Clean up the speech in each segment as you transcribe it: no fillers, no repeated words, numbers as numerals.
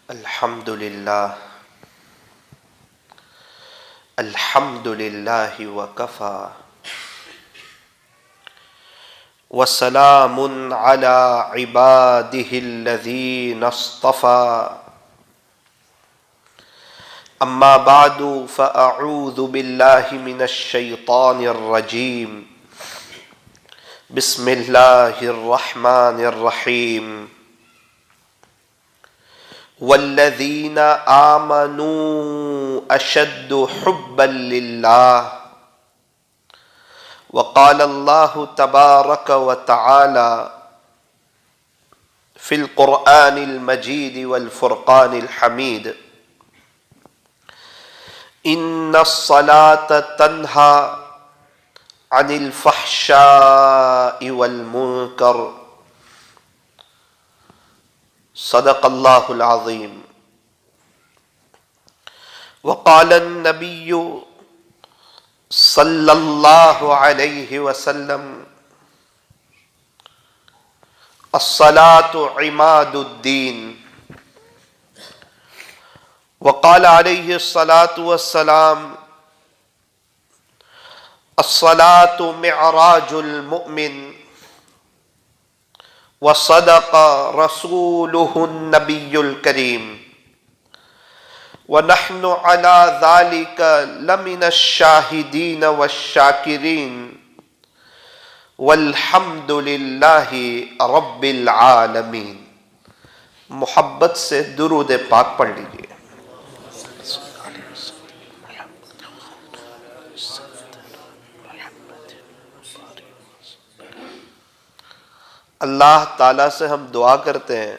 الحمد للہ وکفا وسلام علی عبادہ الذین اصطفى اما بعد فاعوذ باللہ من الشیطان الرجیم بسم اللہ الرحمن الرحیم والذین آمنوا اشد حبا للہ وقال اللہ تبارک وتعالی فی القرآن المجید والفرقان الحمید ان الصلاة تنہی عن الفحشاء والمنکر صدق اللہ العظیم وقال النبی صلی اللہ علیہ وسلم الصلاة عماد الدین وقال علیہ الصلاة والسلام الصلاة معراج المؤمن وصدق رسوله النبي الكريم ونحن على ذلك لمن الشاهدين والشاكرين والحمد لله رب العالمين. محبت سے درود پاک پڑھ لیجئے. اللہ تعالیٰ سے ہم دعا کرتے ہیں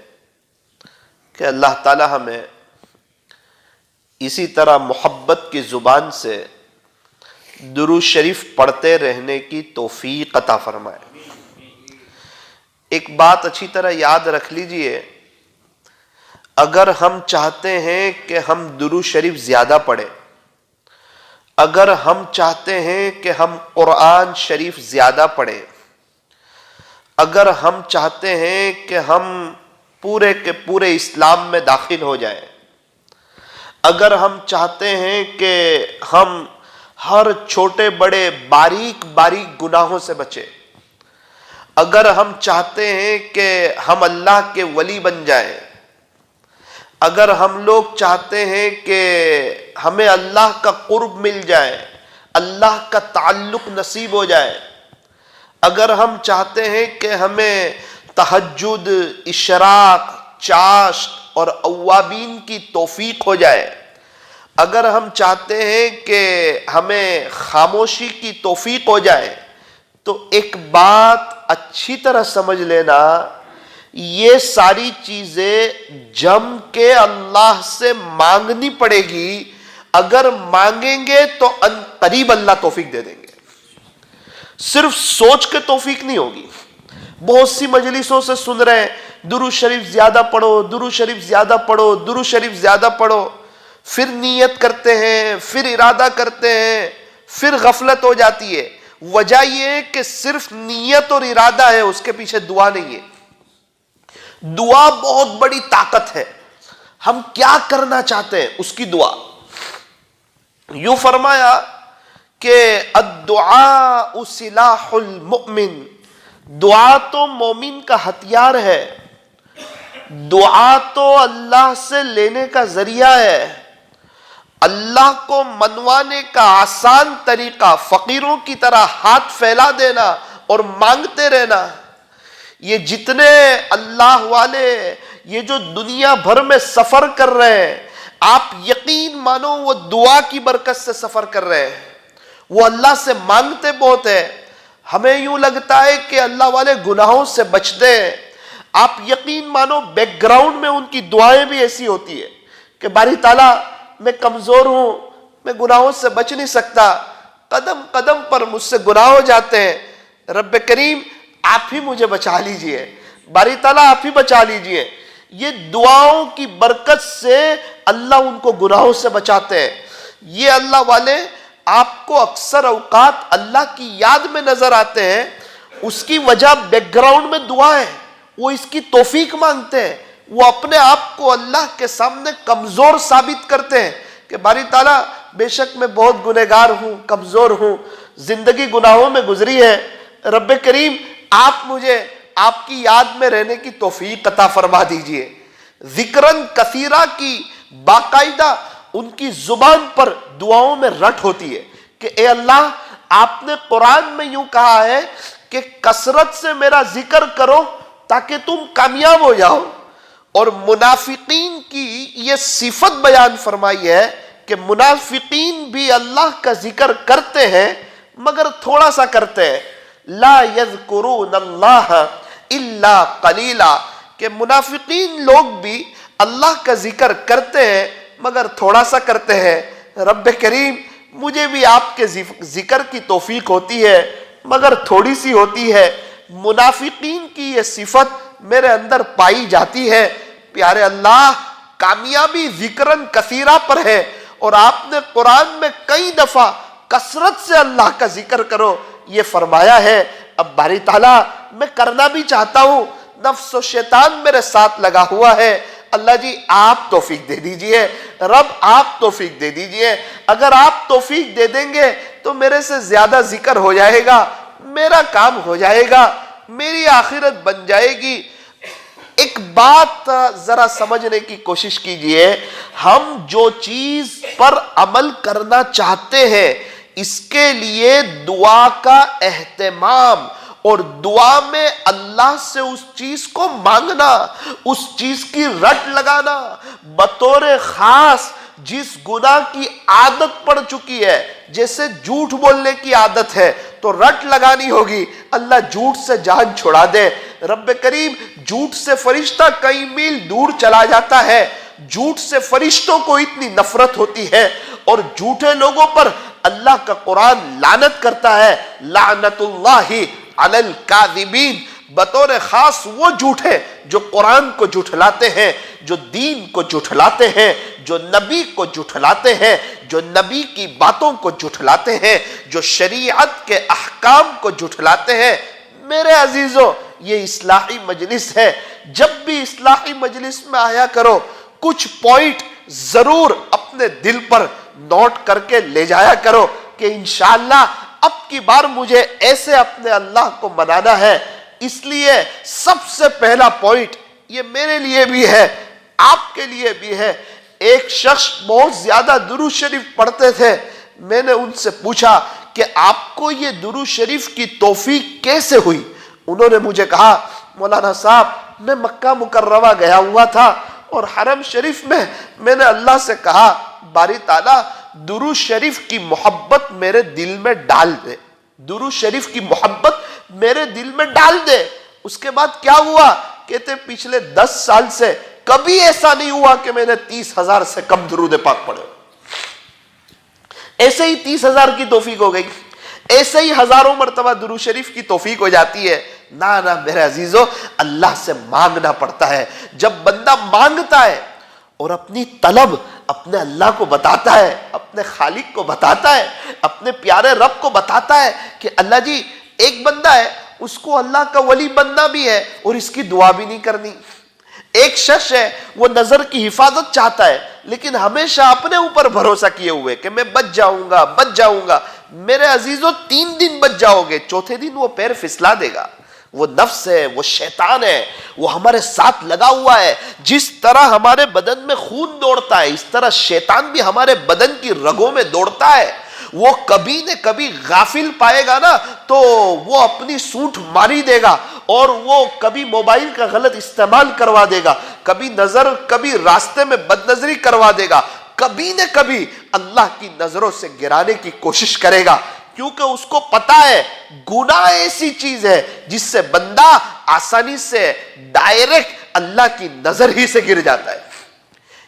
کہ اللہ تعالیٰ ہمیں اسی طرح محبت کی زبان سے درود شریف پڑھتے رہنے کی توفیق عطا فرمائے. ایک بات اچھی طرح یاد رکھ لیجئے، اگر ہم چاہتے ہیں کہ ہم درود شریف زیادہ پڑھیں، اگر ہم چاہتے ہیں کہ ہم قرآن شریف زیادہ پڑھیں، اگر ہم چاہتے ہیں کہ ہم پورے کے پورے اسلام میں داخل ہو جائیں، اگر ہم چاہتے ہیں کہ ہم ہر چھوٹے بڑے باریک باریک گناہوں سے بچیں، اگر ہم چاہتے ہیں کہ ہم اللہ کے ولی بن جائیں، اگر ہم لوگ چاہتے ہیں کہ ہمیں اللہ کا قرب مل جائے، اللہ کا تعلق نصیب ہو جائے، اگر ہم چاہتے ہیں کہ ہمیں تہجد، اشراق، چاشت اور اوابین کی توفیق ہو جائے، اگر ہم چاہتے ہیں کہ ہمیں خاموشی کی توفیق ہو جائے، تو ایک بات اچھی طرح سمجھ لینا، یہ ساری چیزیں جم کے اللہ سے مانگنی پڑے گی. اگر مانگیں گے تو ان قریب اللہ توفیق دے دیں گے. صرف سوچ کے توفیق نہیں ہوگی. بہت سی مجلسوں سے سن رہے ہیں درود شریف زیادہ پڑھو، درود شریف زیادہ پڑھو، درود شریف زیادہ پڑھو، پھر نیت کرتے ہیں، پھر ارادہ کرتے ہیں، پھر غفلت ہو جاتی ہے. وجہ یہ ہے کہ صرف نیت اور ارادہ ہے، اس کے پیچھے دعا نہیں ہے. دعا بہت بڑی طاقت ہے. ہم کیا کرنا چاہتے ہیں اس کی دعا. یوں فرمایا کہ الدعاء سلاح المؤمن، دعا تو مومن کا ہتھیار ہے، دعا تو اللہ سے لینے کا ذریعہ ہے. اللہ کو منوانے کا آسان طریقہ فقیروں کی طرح ہاتھ پھیلا دینا اور مانگتے رہنا. یہ جتنے اللہ والے یہ جو دنیا بھر میں سفر کر رہے ہیں، آپ یقین مانو وہ دعا کی برکت سے سفر کر رہے ہیں. وہ اللہ سے مانگتے بہت ہیں. ہمیں یوں لگتا ہے کہ اللہ والے گناہوں سے بچتے ہیں. آپ یقین مانو بیک گراؤنڈ میں ان کی دعائیں بھی ایسی ہوتی ہے کہ باری تعالیٰ میں کمزور ہوں، میں گناہوں سے بچ نہیں سکتا، قدم قدم پر مجھ سے گناہ ہو جاتے ہیں، رب کریم آپ ہی مجھے بچا لیجئے، باری تعالیٰ آپ ہی بچا لیجئے. یہ دعاؤں کی برکت سے اللہ ان کو گناہوں سے بچاتے ہیں. یہ اللہ والے آپ کو اکثر اوقات اللہ کی یاد میں نظر آتے ہیں، اس کی وجہ بیک گراؤنڈ میں دعا ہے. وہ اس کی توفیق مانگتے ہیں، وہ اپنے آپ کو اللہ کے سامنے کمزور ثابت کرتے ہیں کہ باری تعالیٰ بے شک میں بہت گنہگار ہوں، کمزور ہوں، زندگی گناہوں میں گزری ہے، رب کریم آپ مجھے آپ کی یاد میں رہنے کی توفیق عطا فرما دیجئے۔ ذکرن کثیرہ کی باقاعدہ ان کی زبان پر دعاؤں میں رٹ ہوتی ہے کہ اے اللہ آپ نے قرآن میں یوں کہا ہے کہ کثرت سے میرا ذکر کرو تاکہ تم کامیاب ہو جاؤ، اور منافقین کی یہ صفت بیان فرمائی ہے کہ منافقین بھی اللہ کا ذکر کرتے ہیں مگر تھوڑا سا کرتے ہیں، لا یذکرون اللہ الا قلیلا، کہ منافقین لوگ بھی اللہ کا ذکر کرتے ہیں مگر تھوڑا سا کرتے ہیں۔ رب کریم مجھے بھی آپ کے ذکر کی توفیق ہوتی ہے مگر تھوڑی سی ہوتی ہے، منافقین کی یہ صفت میرے اندر پائی جاتی ہے۔ پیارے اللہ، کامیابی ذکرن کثیرہ پر ہے، اور آپ نے قرآن میں کئی دفعہ کثرت سے اللہ کا ذکر کرو یہ فرمایا ہے۔ اب باری تعالیٰ میں کرنا بھی چاہتا ہوں، نفس و شیطان میرے ساتھ لگا ہوا ہے، اللہ جی آپ توفیق دے دیجئے، رب آپ توفیق دے دیجئے۔ اگر آپ توفیق دے دیں گے تو میرے سے زیادہ ذکر ہو جائے گا، میرا کام ہو جائے گا، میری آخرت بن جائے گی۔ ایک بات ذرا سمجھنے کی کوشش کیجئے، ہم جو چیز پر عمل کرنا چاہتے ہیں اس کے لیے دعا کا اہتمام، اور دعا میں اللہ سے اس چیز کو مانگنا، اس چیز کی رٹ لگانا، بطور خاص جس گناہ کی عادت پڑ چکی ہے، جیسے جھوٹ بولنے کی عادت ہے تو رٹ لگانی ہوگی اللہ جھوٹ سے جان چھڑا دے۔ رب کریم جھوٹ سے فرشتہ کئی میل دور چلا جاتا ہے، جھوٹ سے فرشتوں کو اتنی نفرت ہوتی ہے، اور جھوٹے لوگوں پر اللہ کا قرآن لعنت کرتا ہے، لعنت اللہ علی الکاذبین، بطور خاص وہ جھوٹے جو قرآن کو جھٹلاتے ہیں، جو دین کو جھٹلاتے ہیں، جو نبی کو جھٹلاتے ہیں، جو نبی کی باتوں کو جھٹلاتے ہیں، جو شریعت کے احکام کو جھٹلاتے ہیں۔ میرے عزیزوں، یہ اصلاحی مجلس ہے، جب بھی اصلاحی مجلس میں آیا کرو کچھ پوائنٹ ضرور اپنے دل پر نوٹ کر کے لے جایا کرو کہ انشاءاللہ اب کی بار مجھے ایسے اپنے اللہ کو منانا ہے۔ اس لیے سب سے پہلا پوائنٹ یہ میرے لیے بھی ہے، آپ کے لیے بھی ہے۔ ایک شخص بہت زیادہ درود شریف پڑھتے تھے، میں نے ان سے پوچھا کہ آپ کو یہ درود شریف کی توفیق کیسے ہوئی؟ انہوں نے مجھے کہا مولانا صاحب میں مکہ مکرمہ گیا ہوا تھا اور حرم شریف میں نے اللہ سے کہا باری تعالیٰ درود شریف کی محبت میرے دل میں ڈال دے، درود شریف کی محبت میرے دل میں ڈال دے۔ اس کے بعد کیا ہوا؟ کہتے پچھلے 10 سال سے کبھی ایسا نہیں ہوا کہ میں نے 30,000 سے کم درود پاک پڑھے، ایسے ہی 30,000 کی توفیق ہو گئی، ایسے ہی ہزاروں مرتبہ درود شریف کی توفیق ہو جاتی ہے۔ نہ میرے عزیزو، اللہ سے مانگنا پڑتا ہے۔ جب بندہ مانگتا ہے اور اپنی طلب اپنے اللہ کو بتاتا ہے، اپنے خالق کو بتاتا ہے، اپنے پیارے رب کو بتاتا ہے کہ اللہ جی ایک بندہ ہے، اس کو اللہ کا ولی بننا بھی ہے اور اس کی دعا بھی نہیں کرنی۔ ایک شخص ہے، وہ نظر کی حفاظت چاہتا ہے لیکن ہمیشہ اپنے اوپر بھروسہ کیے ہوئے کہ میں بچ جاؤں گا۔ میرے عزیزو 3 دن بچ جاؤ گے، چوتھے دن وہ پیر پھسلا دے گا۔ وہ نفس ہے، وہ شیطان ہے، وہ ہمارے ساتھ لگا ہوا ہے۔ جس طرح ہمارے بدن میں خون دوڑتا ہے اس طرح شیطان بھی ہمارے بدن کی رگوں میں دوڑتا ہے۔ وہ کبھی نہ کبھی غافل پائے گا نا تو وہ اپنی سوٹ ماری دے گا، اور وہ کبھی موبائل کا غلط استعمال کروا دے گا، کبھی راستے میں بد نظری کروا دے گا، کبھی نہ کبھی اللہ کی نظروں سے گرانے کی کوشش کرے گا، کیونکہ اس کو پتا ہے گناہ ایسی چیز ہے جس سے بندہ آسانی سے ڈائریکٹ اللہ کی نظر ہی سے گر جاتا ہے۔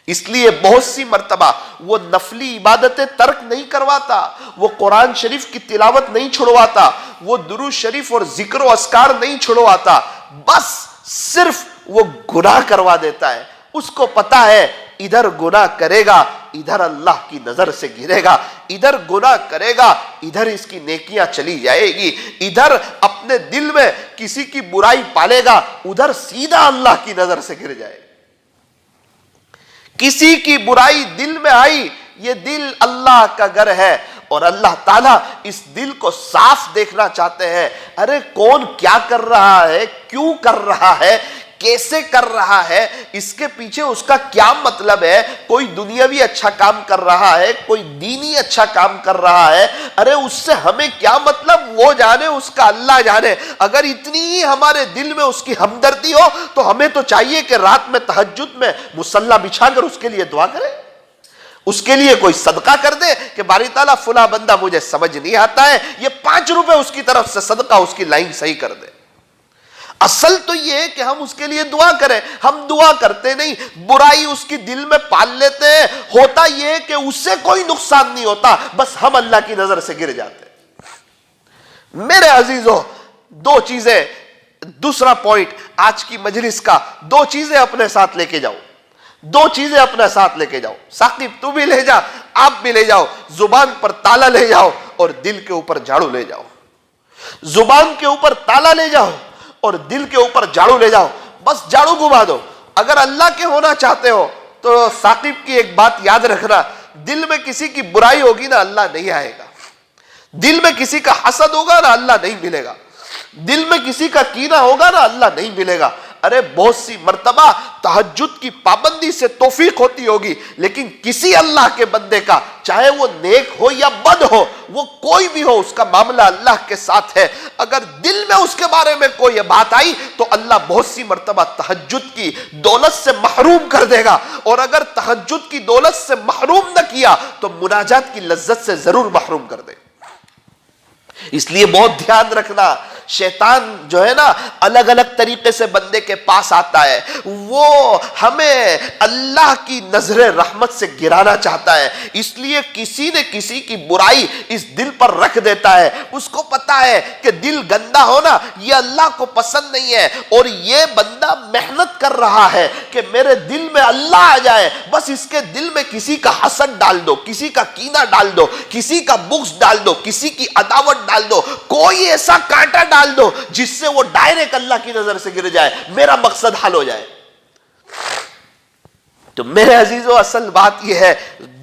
اس لیے بہت سی مرتبہ وہ نفلی عبادتیں ترک نہیں کرواتا، وہ قرآن شریف کی تلاوت نہیں چھڑواتا، وہ درود شریف اور ذکر و اذکار نہیں چھڑواتا، بس صرف وہ گناہ کروا دیتا ہے۔ اس کو پتا ہے ادھر گناہ کرے گا ادھر اللہ کی نظر سے گرے گا، ادھر گناہ کرے گا ادھر اس کی نیکیاں چلی جائے گی، ادھر اپنے دل میں کسی کی برائی پالے گا ادھر سیدھا اللہ کی نظر سے گر جائے گا۔ کسی کی برائی دل میں آئی، یہ دل اللہ کا گھر ہے، اور اللہ تعالیٰ اس دل کو صاف دیکھنا چاہتے ہیں۔ ارے کون کیا کر رہا ہے، کیوں کر رہا ہے، کیسے کر رہا ہے، اس کے پیچھے اس کا کیا مطلب ہے، کوئی دنیاوی اچھا کام کر رہا ہے، کوئی دینی اچھا کام کر رہا ہے، ارے اس سے ہمیں کیا مطلب، وہ جانے، اس کا اللہ جانے۔ اگر اتنی ہی ہمارے دل میں اس کی ہمدردی ہو تو ہمیں تو چاہیے کہ رات میں تہجد میں مصلی بچھا کر اس کے لیے دعا کریں، اس کے لیے کوئی صدقہ کر دے کہ باری تعالیٰ فلاں بندہ مجھے سمجھ نہیں آتا ہے، یہ 5 روپے اس کی طرف سے صدقہ اس کی لائن صحیح کر دے۔ اصل تو یہ ہے کہ ہم اس کے لیے دعا کریں، ہم دعا کرتے نہیں، برائی اس کی دل میں پال لیتے ہیں۔ ہوتا یہ ہے کہ اس سے کوئی نقصان نہیں ہوتا، بس ہم اللہ کی نظر سے گر جاتے ہیں۔ میرے عزیزو، 2 چیزیں، دوسرا پوائنٹ آج کی مجلس کا، 2 چیزیں اپنے ساتھ لے کے جاؤ، 2 چیزیں اپنے ساتھ لے کے جاؤ۔ ثاقب تو بھی لے جا، آپ بھی لے جاؤ، زبان پر تالا لے جاؤ اور دل کے اوپر جھاڑو لے جاؤ۔ زبان کے اوپر تالا لے جاؤ اور دل کے اوپر جھاڑو لے جاؤ، بس جھاڑو گھما دو۔ اگر اللہ کے ہونا چاہتے ہو تو ثاقب کی ایک بات یاد رکھنا، دل میں کسی کی برائی ہوگی نا، اللہ نہیں آئے گا۔ دل میں کسی کا حسد ہوگا نا، اللہ نہیں ملے گا۔ دل میں کسی کا کینہ ہوگا نا، اللہ نہیں ملے گا۔ ارے بہت سی مرتبہ تہجد کی پابندی سے توفیق ہوتی ہوگی، لیکن کسی اللہ کے بندے کا، چاہے وہ نیک ہو یا بد ہو، وہ کوئی بھی ہو، اس کا معاملہ اللہ کے ساتھ ہے۔ اگر دل میں اس کے بارے میں کوئی بات آئی تو اللہ بہت سی مرتبہ تہجد کی دولت سے محروم کر دے گا، اور اگر تہجد کی دولت سے محروم نہ کیا تو مناجات کی لذت سے ضرور محروم کر دے۔ اس لیے بہت دھیان رکھنا، شیطان جو ہے نا الگ الگ طریقے سے بندے کے پاس آتا ہے، وہ ہمیں اللہ کی نظر رحمت سے گرانا چاہتا ہے، اس لیے کسی نے کسی کی برائی اس دل پر رکھ دیتا ہے۔ اس کو پتا ہے کہ دل گندا ہونا یہ اللہ کو پسند نہیں ہے، اور یہ بندہ محنت کر رہا ہے کہ میرے دل میں اللہ آ جائے، بس اس کے دل میں کسی کا حسد ڈال دو، کسی کا کینہ ڈال دو، کسی کا بغض ڈال دو، کسی کی عداوت ڈال دو، کوئی ایسا کانٹا ڈال دو جس سے وہ ڈائریکٹ اللہ کی نظر سے گر جائے، میرا مقصد حل ہو جائے۔ تو میرے عزیزو، اصل بات یہ ہے،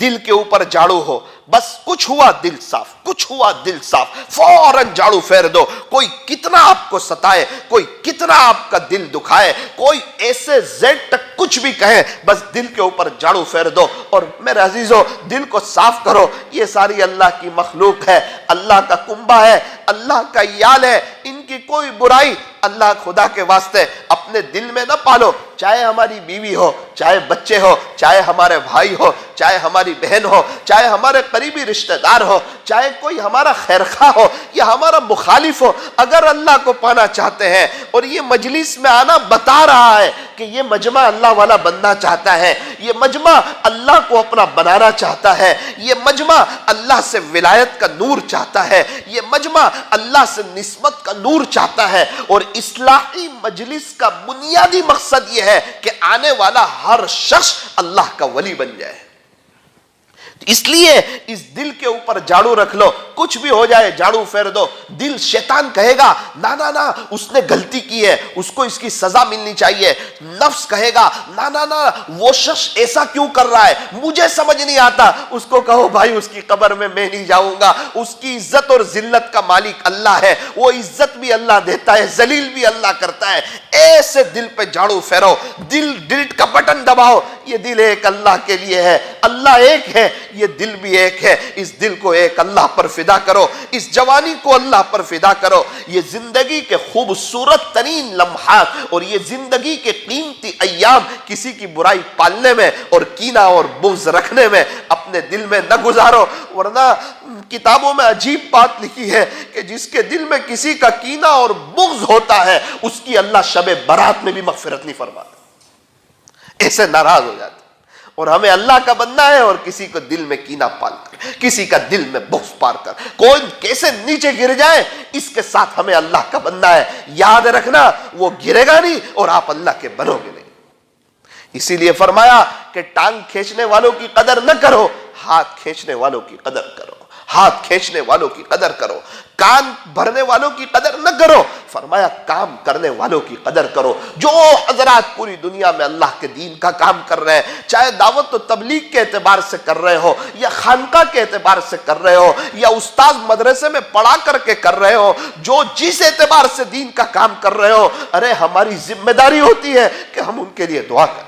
دل کے اوپر جھاڑو ہو، بس کچھ ہوا دل صاف، کچھ ہوا دل صاف، فوراً جھاڑو پھیر دو۔ کوئی کتنا آپ کو ستائے، کوئی کتنا آپ کا دل دکھائے، کوئی ایسے زیڈ تک کچھ بھی کہے، بس دل کے اوپر جھاڑو پھیر دو۔ اور میرے عزیزو، دل کو صاف کرو۔ یہ ساری اللہ کی مخلوق ہے، اللہ کا کنبہ ہے، اللہ کا یال ہے، ان کی کوئی برائی اللہ خدا کے واسطے اپنے دل میں نہ پالو۔ چاہے ہماری بیوی ہو، چاہے بچے ہو، چاہے ہمارے بھائی ہو، چاہے ہماری بہن ہو، چاہے ہمارے قریبی رشتہ دار ہو، چاہے کوئی ہمارا خیرخواہ ہو یا ہمارا مخالف ہو، اگر اللہ کو پانا چاہتے ہیں، اور یہ مجلس میں آنا بتا رہا ہے کہ یہ مجمع اللہ والا بننا چاہتا ہے، یہ مجمع اللہ کو اپنا بنانا چاہتا ہے، یہ مجمع اللہ سے ولایت کا نور چاہتا ہے، یہ مجمع اللہ سے نسبت کا نور چاہتا ہے، اور اصلاحی مجلس کا بنیادی مقصد یہ ہے کہ آنے والا ہر شخص اللہ کا ولی بن جائے۔ اس لیے اس دل کے اوپر جھاڑو رکھ لو، کچھ بھی ہو جائے جھاڑو پھیر دو۔ دل شیطان کہے گا نا نا نا، اس نے غلطی کی ہے، اس کو اس کی سزا ملنی چاہیے۔ نفس کہے گا نا نا نا، وہ شخص ایسا کیوں کر رہا ہے، مجھے سمجھ نہیں آتا۔ اس کو کہو بھائی اس کی قبر میں میں نہیں جاؤں گا، اس کی عزت اور ذلت کا مالک اللہ ہے، وہ عزت بھی اللہ دیتا ہے، ذلیل بھی اللہ کرتا ہے۔ ایسے دل پہ جھاڑو پھیرو، دل ڈیلیٹ کا بٹن دباؤ۔ یہ دل ایک اللہ کے لیے ہے، اللہ ایک ہے، یہ دل بھی ایک ہے۔ اس دل کو ایک اللہ پر فدا کرو، اس جوانی کو اللہ پر فدا کرو۔ یہ زندگی کے خوبصورت ترین لمحات اور یہ زندگی کے قیمتی ایام کسی کی برائی پالنے میں اور کینہ اور بغض رکھنے میں اپنے دل میں نہ گزارو، ورنہ کتابوں میں عجیب بات لکھی ہے کہ جس کے دل میں کسی کا کینہ اور بغض ہوتا ہے اس کی اللہ شب برات میں بھی مغفرت نہیں فرماتا، ایسے ناراض ہو جاتا۔ اور ہمیں اللہ کا بننا ہے، اور کسی کو دل میں کینہ پال کر، کسی کا دل میں بغض پال کر، کوئی کیسے نیچے گر جائے اس کے ساتھ ہمیں اللہ کا بننا ہے۔ یاد رکھنا وہ گرے گا نہیں اور آپ اللہ کے بنو گے نہیں۔ اسی لیے فرمایا کہ ٹانگ کھینچنے والوں کی قدر نہ کرو، ہاتھ کھینچنے والوں کی قدر کرو۔ ہاتھ کھینچنے والوں کی قدر کرو، کان بھرنے والوں کی قدر نہ کرو، فرمایا کام کرنے والوں کی قدر کرو۔ جو حضرات پوری دنیا میں اللہ کے دین کا کام کر رہے ہیں، چاہے دعوت و تبلیغ کے اعتبار سے کر رہے ہو یا خانقاہ کے اعتبار سے کر رہے ہو یا استاد مدرسے میں پڑھا کر کے کر رہے ہو، جو جس اعتبار سے دین کا کام کر رہے ہو، ارے ہماری ذمہ داری ہوتی ہے کہ ہم ان کے لیے دعا کریں۔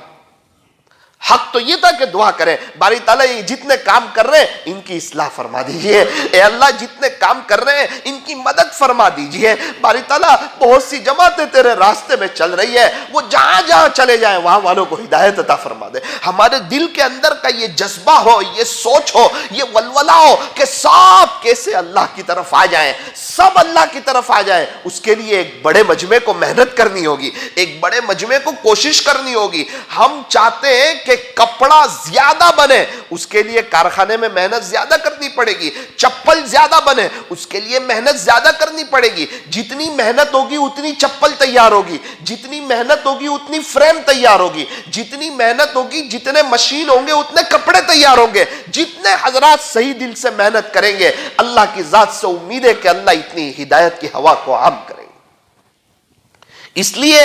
حق تو یہ تھا کہ دعا کریں، باری تعالیٰ یہ جتنے کام کر رہے ہیں ان کی اصلاح فرما دیجئے، اے اللہ جتنے کام کر رہے ہیں ان کی مدد فرما دیجئے، باری تعالیٰ بہت سی جماعتیں تیرے راستے میں چل رہی ہے، وہ جہاں جہاں چلے جائیں وہاں والوں کو ہدایت عطا فرما دے۔ ہمارے دل کے اندر کا یہ جذبہ ہو، یہ سوچ ہو، یہ ولولہ ہو کہ سب کیسے اللہ کی طرف آ جائیں، سب اللہ کی طرف آ جائیں، اس کے لیے ایک بڑے مجمع کو محنت کرنی ہوگی، ایک بڑے مجمع کو کوشش کرنی ہوگی۔ ہم چاہتے ہیں کہ کپڑا زیادہ بنے، اس کے لیے کارخانے میں محنت زیادہ کرنی پڑے گی، چپل زیادہ بنے اس کے لیے محنت زیادہ کرنی پڑے گی، جتنی محنت ہوگی اتنی چپل تیار ہوگی، جتنی محنت ہوگی اتنی فریم تیار ہوگی، جتنی محنت ہوگی جتنے مشین ہوں گے اتنے کپڑے تیار ہوں گے، جتنے حضرات صحیح دل سے محنت کریں گے، اللہ کی ذات سے امید ہے کہ اللہ اتنی ہدایت کی ہوا کو عام کرے گا۔ اس لیے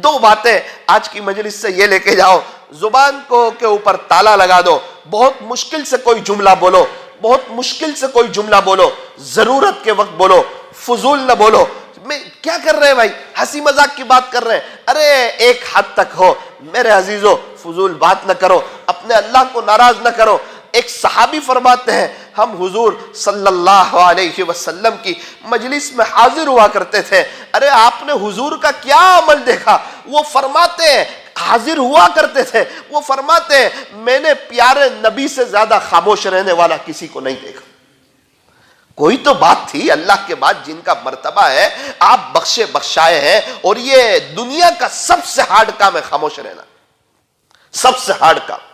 دو باتیں آج کی مجلس سے یہ لے کے جاؤ، زبان کو کے اوپر تالا لگا دو، بہت مشکل سے کوئی جملہ بولو، بہت مشکل سے کوئی جملہ بولو، ضرورت کے وقت بولو، فضول نہ بولو۔ میں کیا کر رہے ہیں بھائی، ہنسی مذاق کی بات کر رہے ہیں، ارے ایک حد تک ہو میرے عزیزو، فضول بات نہ کرو، اپنے اللہ کو ناراض نہ کرو۔ ایک صحابی فرماتے ہیں ہم حضور صلی اللہ علیہ وسلم کی مجلس میں حاضر ہوا کرتے تھے، ارے آپ نے حضور کا کیا عمل دیکھا؟ وہ فرماتے ہیں حاضر ہوا کرتے تھے، وہ فرماتے ہیں میں نے پیارے نبی سے زیادہ خاموش رہنے والا کسی کو نہیں دیکھا۔ کوئی تو بات تھی اللہ کے بعد جن کا مرتبہ ہے، آپ بخشے بخشائے ہیں، اور یہ دنیا کا سب سے ہارڈ کام ہے خاموش رہنا، سب سے ہارڈ کام۔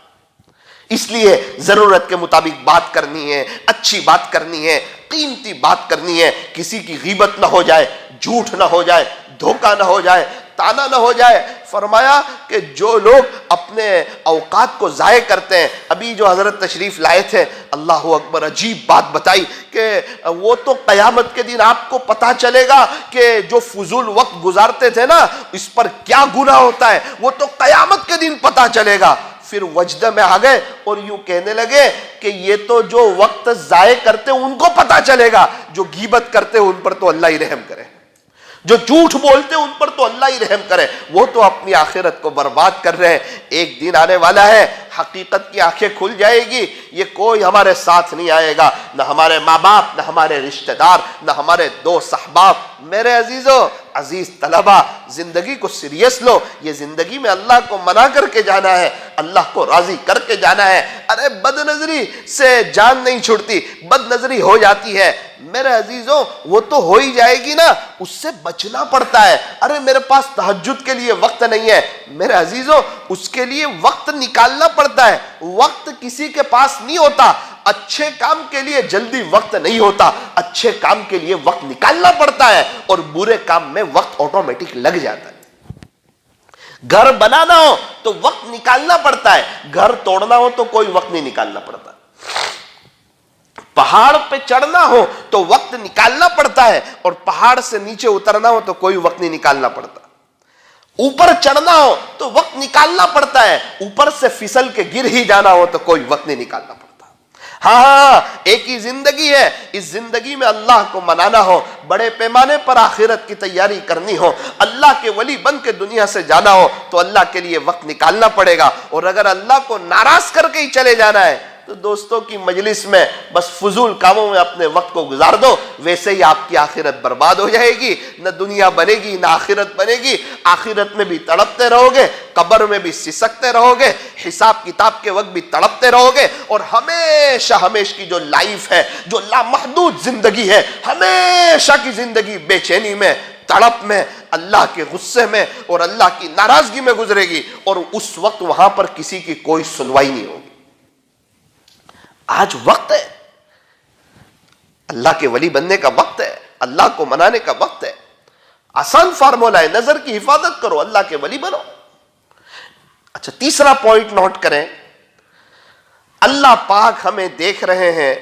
اس لیے ضرورت کے مطابق بات کرنی ہے، اچھی بات کرنی ہے، قیمتی بات کرنی ہے، کسی کی غیبت نہ ہو جائے، جھوٹ نہ ہو جائے، دھوکہ نہ ہو جائے، تانا نہ ہو جائے۔ فرمایا کہ جو لوگ اپنے اوقات کو ضائع کرتے ہیں، ابھی جو حضرت تشریف لائے تھے، اللہ اکبر، عجیب بات بتائی کہ وہ تو قیامت کے دن آپ کو پتا چلے گا کہ جو فضول وقت گزارتے تھے نا اس پر کیا گناہ ہوتا ہے، وہ تو قیامت کے دن پتا چلے گا۔ پھر وجدہ میں آ گئے اور یوں کہنے لگے کہ یہ تو جو وقت ضائع کرتے ان کو پتا چلے گا، جو غیبت کرتے ان پر تو اللہ ہی رحم کرے، جو جھوٹ بولتے ان پر تو اللہ ہی رحم کرے، وہ تو اپنی آخرت کو برباد کر رہے ہیں۔ ایک دن آنے والا ہے حقیقت کی آنکھیں کھل جائے گی، یہ کوئی ہمارے ساتھ نہیں آئے گا، نہ ہمارے ماں باپ، نہ ہمارے رشتہ دار، نہ ہمارے دوست احباب۔ میرے عزیزو، عزیز طلبہ، زندگی کو سیریس لو، یہ زندگی میں اللہ کو منا کر کے جانا ہے، اللہ کو راضی کر کے جانا ہے۔ ارے بد نظری سے جان نہیں چھوڑتی، بد نظری ہو جاتی ہے میرے عزیزوں، وہ تو ہو ہی جائے گی نا، اس سے بچنا پڑتا ہے۔ ارے میرے پاس تہجد کے لیے وقت نہیں ہے، میرے عزیزوں اس کے لیے وقت نکالنا پڑتا ہے۔ وقت کسی کے پاس نہیں ہوتا، اچھے کام کے لیے جلدی وقت نہیں ہوتا، اچھے کام کے لیے وقت نکالنا پڑتا ہے، اور برے کام میں وقت آٹومیٹک لگ جاتا ہے۔ گھر بنانا ہو تو وقت نکالنا پڑتا ہے، گھر توڑنا ہو تو کوئی وقت نہیں نکالنا پڑتا۔ پہاڑ پہ چڑھنا ہو تو وقت نکالنا پڑتا ہے، اور پہاڑ سے نیچے اترنا ہو تو کوئی وقت نہیں نکالنا پڑتا۔ اوپر چڑھنا ہو تو وقت نکالنا پڑتا ہے، اوپر سے پھسل کے گر ہی جانا ہو تو کوئی وقت نہیں نکالنا پڑتا۔ ہاں ایک ہی زندگی ہے، اس زندگی میں اللہ کو منانا ہو، بڑے پیمانے پر آخرت کی تیاری کرنی ہو، اللہ کے ولی بن کے دنیا سے جانا ہو تو اللہ کے لیے وقت نکالنا پڑے گا۔ اور اگر اللہ کو ناراض کر کے ہی چلے جانا ہے تو دوستوں کی مجلس میں بس فضول کاموں میں اپنے وقت کو گزار دو، ویسے ہی آپ کی آخرت برباد ہو جائے گی، نہ دنیا بنے گی نہ آخرت بنے گی۔ آخرت میں بھی تڑپتے رہو گے، قبر میں بھی سسکتے رہو گے، حساب کتاب کے وقت بھی تڑپتے رہو گے، اور ہمیشہ ہمیشہ کی جو لائف ہے، جو لامحدود زندگی ہے، ہمیشہ کی زندگی بے چینی میں، تڑپ میں، اللہ کے غصے میں اور اللہ کی ناراضگی میں گزرے گی، اور اس وقت وہاں پر کسی کی کوئی سنوائی نہیں ہوگی۔ آج وقت ہے، اللہ کے ولی بننے کا وقت ہے، اللہ کو منانے کا وقت ہے۔ آسان فارمولا ہے، نظر کی حفاظت کرو، اللہ کے ولی بنو۔ اچھا تیسرا پوائنٹ نوٹ کریں، اللہ پاک ہمیں دیکھ رہے ہیں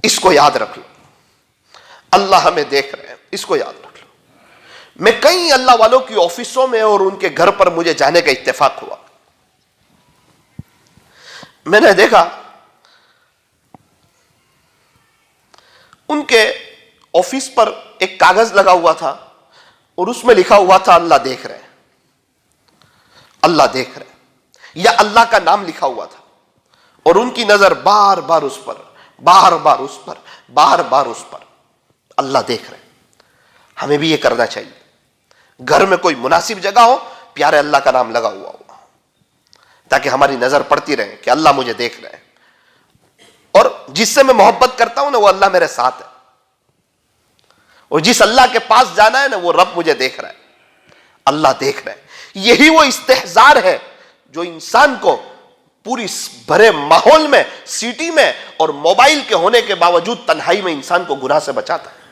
اس کو یاد رکھ لو، اللہ ہمیں دیکھ رہے ہیں، اس کو یاد رکھ لو۔ میں کئی اللہ والوں کی آفسوں میں اور ان کے گھر پر مجھے جانے کا اتفاق ہوا، میں نے دیکھا ان کے آفس پر ایک کاغذ لگا ہوا تھا اور اس میں لکھا ہوا تھا اللہ دیکھ رہے ہیں، اللہ دیکھ رہے ہیں، یا اللہ کا نام لکھا ہوا تھا، اور ان کی نظر بار بار اس پر، بار بار اس پر، بار بار اس پر، اللہ دیکھ رہے ہیں۔ ہمیں بھی یہ کرنا چاہیے، گھر میں کوئی مناسب جگہ ہو، پیارے اللہ کا نام لگا ہوا ہو، تاکہ ہماری نظر پڑتی رہے کہ اللہ مجھے دیکھ رہے ہیں، اور جس سے میں محبت کرتا ہوں نا وہ اللہ میرے ساتھ ہے، اور جس اللہ کے پاس جانا ہے نا وہ رب مجھے دیکھ رہا ہے، اللہ دیکھ رہا ہے۔ یہی وہ استحضار ہے جو انسان کو پوری بھرے ماحول میں، سٹی میں اور موبائل کے ہونے کے باوجود تنہائی میں انسان کو گناہ سے بچاتا ہے۔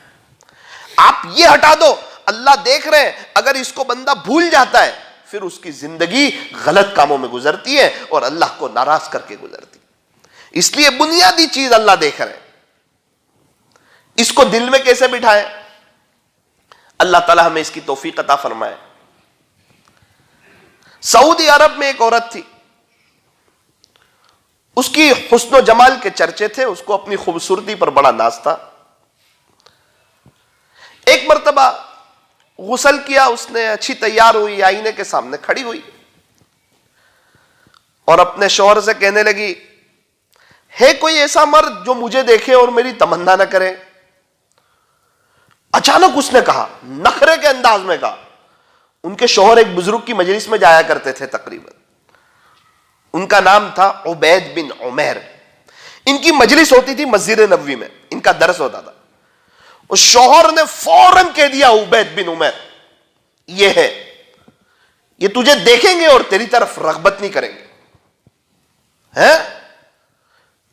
آپ یہ ہٹا دو، اللہ دیکھ رہے ہیں، اگر اس کو بندہ بھول جاتا ہے پھر اس کی زندگی غلط کاموں میں گزرتی ہے اور اللہ کو ناراض کر کے گزرتی ہے۔ اس لیے بنیادی چیز اللہ دیکھ رہے ہیں، اس کو دل میں کیسے بٹھائے؟ اللہ تعالی ہمیں اس کی توفیق عطا فرمائے۔ سعودی عرب میں ایک عورت تھی، اس کی حسن و جمال کے چرچے تھے، اس کو اپنی خوبصورتی پر بڑا ناز تھا۔ ایک مرتبہ غسل کیا اس نے، اچھی تیار ہوئی، آئینے کے سامنے کھڑی ہوئی اور اپنے شوہر سے کہنے لگی، ہے کوئی ایسا مرد جو مجھے دیکھے اور میری تمنا نہ کرے؟ اچانک اس نے کہا، نخرے کے انداز میں کہا۔ ان کے شوہر ایک بزرگ کی مجلس میں جایا کرتے تھے تقریباً، ان کا نام تھا عبید بن عمیر۔ ان کی مجلس ہوتی تھی مسجد نبوی میں، ان کا درس ہوتا تھا۔ اور شوہر نے فوراً کہہ دیا عبید بن عمیر، یہ ہے، یہ تجھے دیکھیں گے اور تیری طرف رغبت نہیں کریں گے،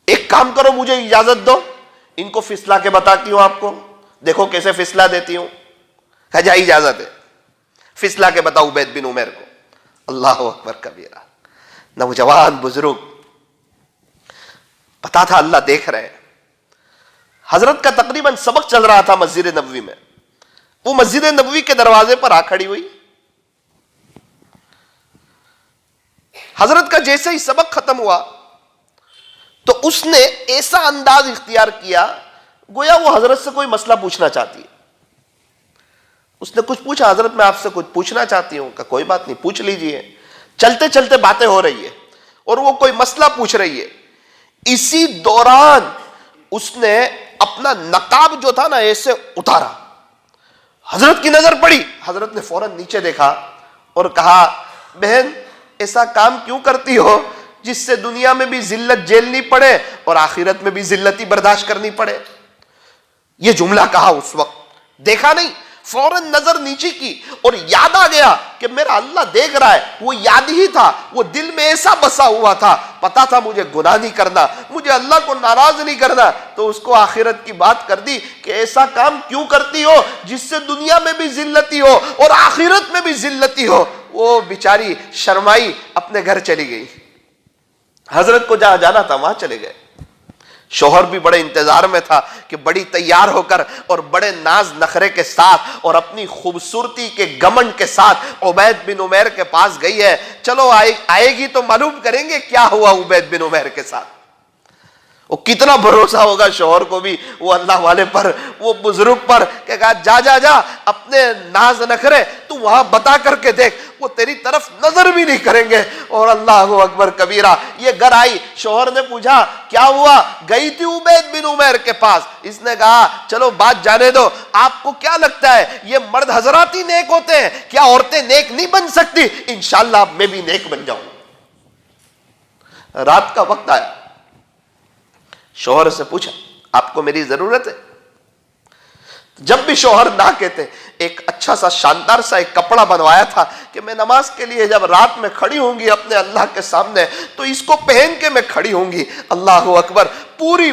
ایک کام کرو، مجھے اجازت دو، ان کو فسلا کے بتاتی ہوں، آپ کو دیکھو کیسے فسلا دیتی ہوں۔ کہا جا اجازت ہے، فسلا کے بتاؤ عبید بن عمیر کو۔ اللہ اکبر کبیرہ، نوجوان بزرگ، پتا تھا اللہ دیکھ رہے ہیں۔ حضرت کا تقریباً سبق چل رہا تھا مسجد نبوی میں، وہ مسجد نبوی کے دروازے پر آ کھڑی ہوئی۔ حضرت کا جیسے ہی سبق ختم ہوا تو اس نے ایسا انداز اختیار کیا گویا وہ حضرت سے کوئی مسئلہ پوچھنا چاہتی ہے۔ اس نے کچھ پوچھا، حضرت میں آپ سے کچھ پوچھنا چاہتی ہوں۔ کہ کوئی بات نہیں، پوچھ لیجئے۔ چلتے چلتے باتیں ہو رہی ہے اور وہ کوئی مسئلہ پوچھ رہی ہے۔ اسی دوران اس نے اپنا نقاب جو تھا نا ایسے اتارا، حضرت کی نظر پڑی، حضرت نے فوراً نیچے دیکھا اور کہا، بہن ایسا کام کیوں کرتی ہو جس سے دنیا میں بھی ذلت جھیلنی پڑے اور آخرت میں بھی ذلت برداشت کرنی پڑے؟ یہ جملہ کہا اس وقت، دیکھا نہیں، فوراً نظر نیچے کی اور یاد آ گیا کہ میرا اللہ دیکھ رہا ہے۔ وہ یاد ہی تھا، وہ دل میں ایسا بسا ہوا تھا، پتا تھا مجھے گناہ نہیں کرنا، مجھے اللہ کو ناراض نہیں کرنا، تو اس کو آخرت کی بات کر دی کہ ایسا کام کیوں کرتی ہو جس سے دنیا میں بھی ذلتی ہو اور آخرت میں بھی ذلتی ہو۔ وہ بیچاری شرمائی، اپنے گھر چلی گئی۔ حضرت کو جہاں جانا تھا وہاں چلے گئے۔ شوہر بھی بڑے انتظار میں تھا کہ بڑی تیار ہو کر اور بڑے ناز نخرے کے ساتھ اور اپنی خوبصورتی کے گمنڈ کے ساتھ عبید بن عمیر کے پاس گئی ہے۔ چلو آئے گی تو معلوم کریں گے کیا ہوا عبید بن عمیر کے ساتھ۔ وہ کتنا بھروسہ ہوگا شوہر کو بھی وہ اللہ والے پر، وہ بزرگ پر، کہ کہا جا جا جا اپنے ناز نخرے تو وہاں بتا کر کے دیکھ، وہ تیری طرف نظر بھی نہیں کریں گے۔ اور اللہ اکبر کبیرہ، یہ گھر آئی، شوہر نے پوچھا کیا ہوا؟ گئی تھی عبید بن عمیر کے پاس، اس نے کہا چلو بات جانے دو، آپ کو کیا لگتا ہے یہ مرد حضرات ہی نیک ہوتے ہیں؟ کیا عورتیں نیک نہیں بن سکتی؟ انشاءاللہ میں بھی نیک بن جاؤں۔ رات کا وقت آیا، شوہر سے پوچھا آپ کو میری ضرورت ہے؟ جب بھی شوہر نہ کہتے، ایک اچھا سا شاندار سا ایک کپڑا بنوایا تھا کہ میں نماز کے لیے جب رات میں کھڑی ہوں گی اپنے اللہ کے سامنے تو اس کو پہن کے میں کھڑی ہوں گی۔ اللہ اکبر، پوری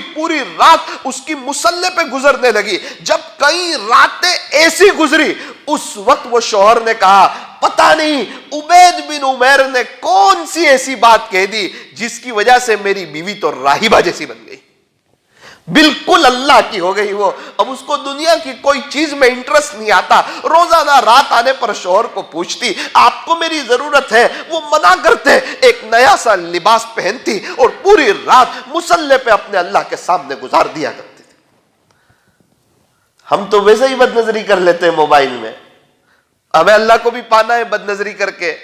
رات اس کی مصلے پہ گزرنے لگی۔ جب کئی راتیں ایسی گزری، اس وقت وہ شوہر نے کہا پتہ نہیں عبید بن عمیر نے کون سی ایسی بات کہہ دی جس کی وجہ سے میری بیوی تو راہبہ جیسی بن گئی۔ بالکل اللہ کی ہو گئی وہ. اب اس کو دنیا کی کوئی چیز میں انٹرسٹ نہیں آتا. روزانہ رات آنے پر شوہر کو پوچھتی آپ کو میری ضرورت ہے, وہ منع کرتے, ایک نیا سا لباس پہنتی اور پوری رات مصلی پہ اپنے اللہ کے سامنے گزار دیا کرتی تھی. ہم تو ویسے ہی بد نظری کر لیتے ہیں موبائل میں. ہمیں اللہ کو بھی پانا ہے بد نظری کر کے.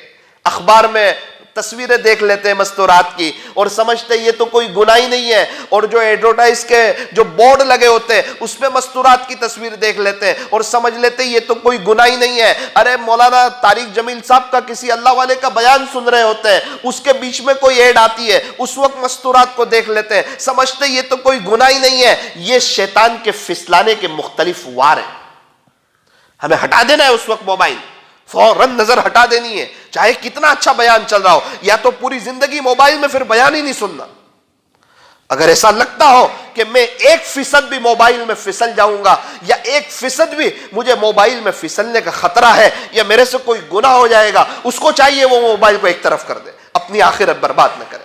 اخبار میں تصویریں دیکھ لیتے ہیں مستورات کی اور سمجھتے یہ تو کوئی گناہ ہی نہیں ہے, اور جو ایڈورٹائز کے جو بورڈ لگے ہوتے ہیں اس پہ مستورات کی تصویر دیکھ لیتے ہیں اور سمجھ لیتے ہیں یہ تو کوئی گناہ ہی نہیں ہے. ارے مولانا طارق جمیل صاحب کا کسی اللہ والے کا بیان سن رہے ہوتے ہیں, اس کے بیچ میں کوئی ایڈ آتی ہے, اس وقت مستورات کو دیکھ لیتے ہیں, سمجھتے یہ تو کوئی گناہ ہی نہیں ہے. یہ شیطان کے پھسلانے کے مختلف وار ہیں. ہمیں ہٹا دینا ہے اس وقت موبائل, فوراً نظر ہٹا دینی ہے, چاہے کتنا اچھا بیان چل رہا ہو, یا تو پوری زندگی موبائل میں پھر بیان ہی نہیں سننا. اگر ایسا لگتا ہو کہ میں 1% بھی موبائل میں پھسل جاؤں گا, یا 1% بھی مجھے موبائل میں پھسلنے کا خطرہ ہے, یا میرے سے کوئی گناہ ہو جائے گا, اس کو چاہیے وہ موبائل کو ایک طرف کر دے, اپنی آخرت برباد نہ کرے.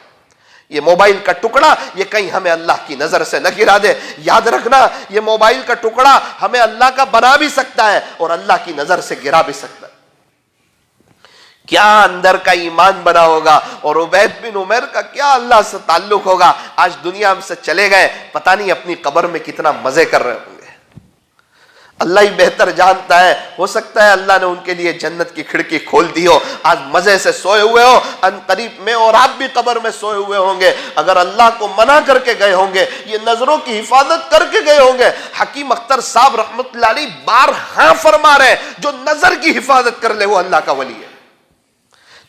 یہ موبائل کا ٹکڑا یہ کہیں ہمیں اللہ کی نظر سے نہ گرا دے. یاد رکھنا یہ موبائل کا ٹکڑا ہمیں اللہ کا بنا بھی سکتا ہے اور اللہ کی نظر سے گرا بھی سکتا ہے. کیا اندر کا ایمان بنا ہوگا, اور عبید بن عمیر کا کیا اللہ سے تعلق ہوگا. آج دنیا ہم سے چلے گئے, پتہ نہیں اپنی قبر میں کتنا مزے کر رہے ہوں گے. اللہ ہی بہتر جانتا ہے. ہو سکتا ہے اللہ نے ان کے لیے جنت کی کھڑکی کھول دی ہو, آج مزے سے سوئے ہوئے ہو, ان قریب میں اور آپ بھی قبر میں سوئے ہوئے ہوں گے. اگر اللہ کو منع کر کے گئے ہوں گے, یہ نظروں کی حفاظت کر کے گئے ہوں گے. حکیم اختر صاحب رحمت اللہ علیہ بارہا فرما رہے ہیں جو نظر کی حفاظت کر لے وہ اللہ کا ولی ہے.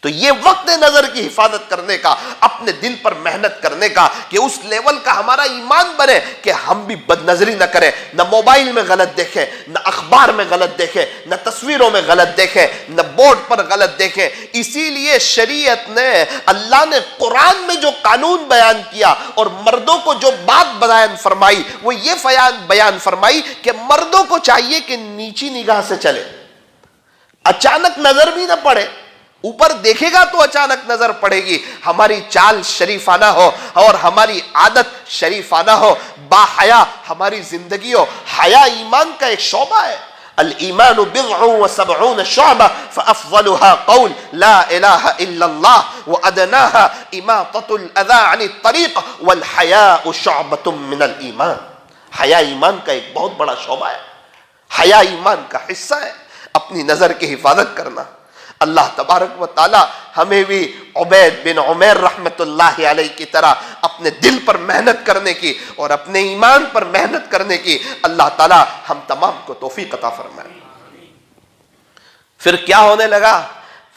تو یہ وقت ہے نظر کی حفاظت کرنے کا, اپنے دل پر محنت کرنے کا, کہ اس لیول کا ہمارا ایمان بنے کہ ہم بھی بد نظری نہ کریں, نہ موبائل میں غلط دیکھیں, نہ اخبار میں غلط دیکھیں, نہ تصویروں میں غلط دیکھیں, نہ بورڈ پر غلط دیکھیں. اسی لیے شریعت نے, اللہ نے قرآن میں جو قانون بیان کیا اور مردوں کو جو بات بیان فرمائی وہ یہ بیان فرمائی کہ مردوں کو چاہیے کہ نیچی نگاہ سے چلے, اچانک نظر بھی نہ پڑے. اوپر دیکھے گا تو اچانک نظر پڑے گی. ہماری چال شریفانہ ہو اور ہماری عادت شریفانہ ہو, با حیا ہماری زندگی ہو. حیا ایمان کا ایک شعبہ ہے. الایمان بضع وسبعون شعبہ فافضلها قول لا الہ الا اللہ وادناها اماطۃ الاذى عن الطریق والحیاء شعبۃ من الایمان. حیا ایمان کا ایک بہت بڑا شعبہ ہے. حیا ایمان کا حصہ ہے, اپنی نظر کی حفاظت کرنا. اللہ تبارک و تعالی ہمیں بھی عبید بن عمیر رحمت اللہ علیہ کی طرح اپنے دل پر محنت کرنے کی اور اپنے ایمان پر محنت کرنے کی اللہ تعالی ہم تمام کو توفیق عطا فرمائے. پھر کیا ہونے لگا,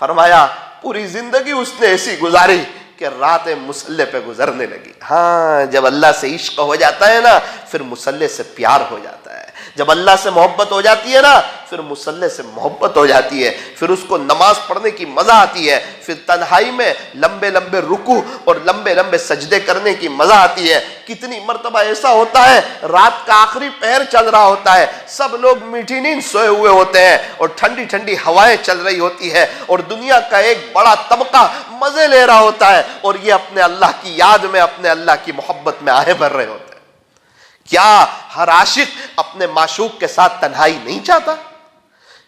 فرمایا پوری زندگی اس نے ایسی گزاری کہ راتیں مصلی پہ گزرنے لگی. ہاں, جب اللہ سے عشق ہو جاتا ہے نا پھر مصلی سے پیار ہو جاتا ہے. جب اللہ سے محبت ہو جاتی ہے نا پھر مصلی سے محبت ہو جاتی ہے. پھر اس کو نماز پڑھنے کی مزہ آتی ہے. پھر تنہائی میں لمبے لمبے رکوع اور لمبے لمبے سجدے کرنے کی مزہ آتی ہے. کتنی مرتبہ ایسا ہوتا ہے رات کا آخری پہر چل رہا ہوتا ہے, سب لوگ میٹھی نیند سوئے ہوئے ہوتے ہیں اور ٹھنڈی ٹھنڈی ہوائیں چل رہی ہوتی ہے اور دنیا کا ایک بڑا طبقہ مزے لے رہا ہوتا ہے, اور یہ اپنے اللہ کی یاد میں, اپنے اللہ کی محبت میں آہے بھر رہے ہوتے ہیں. کیا ہر عاشق اپنے معشوق کے ساتھ تنہائی نہیں چاہتا؟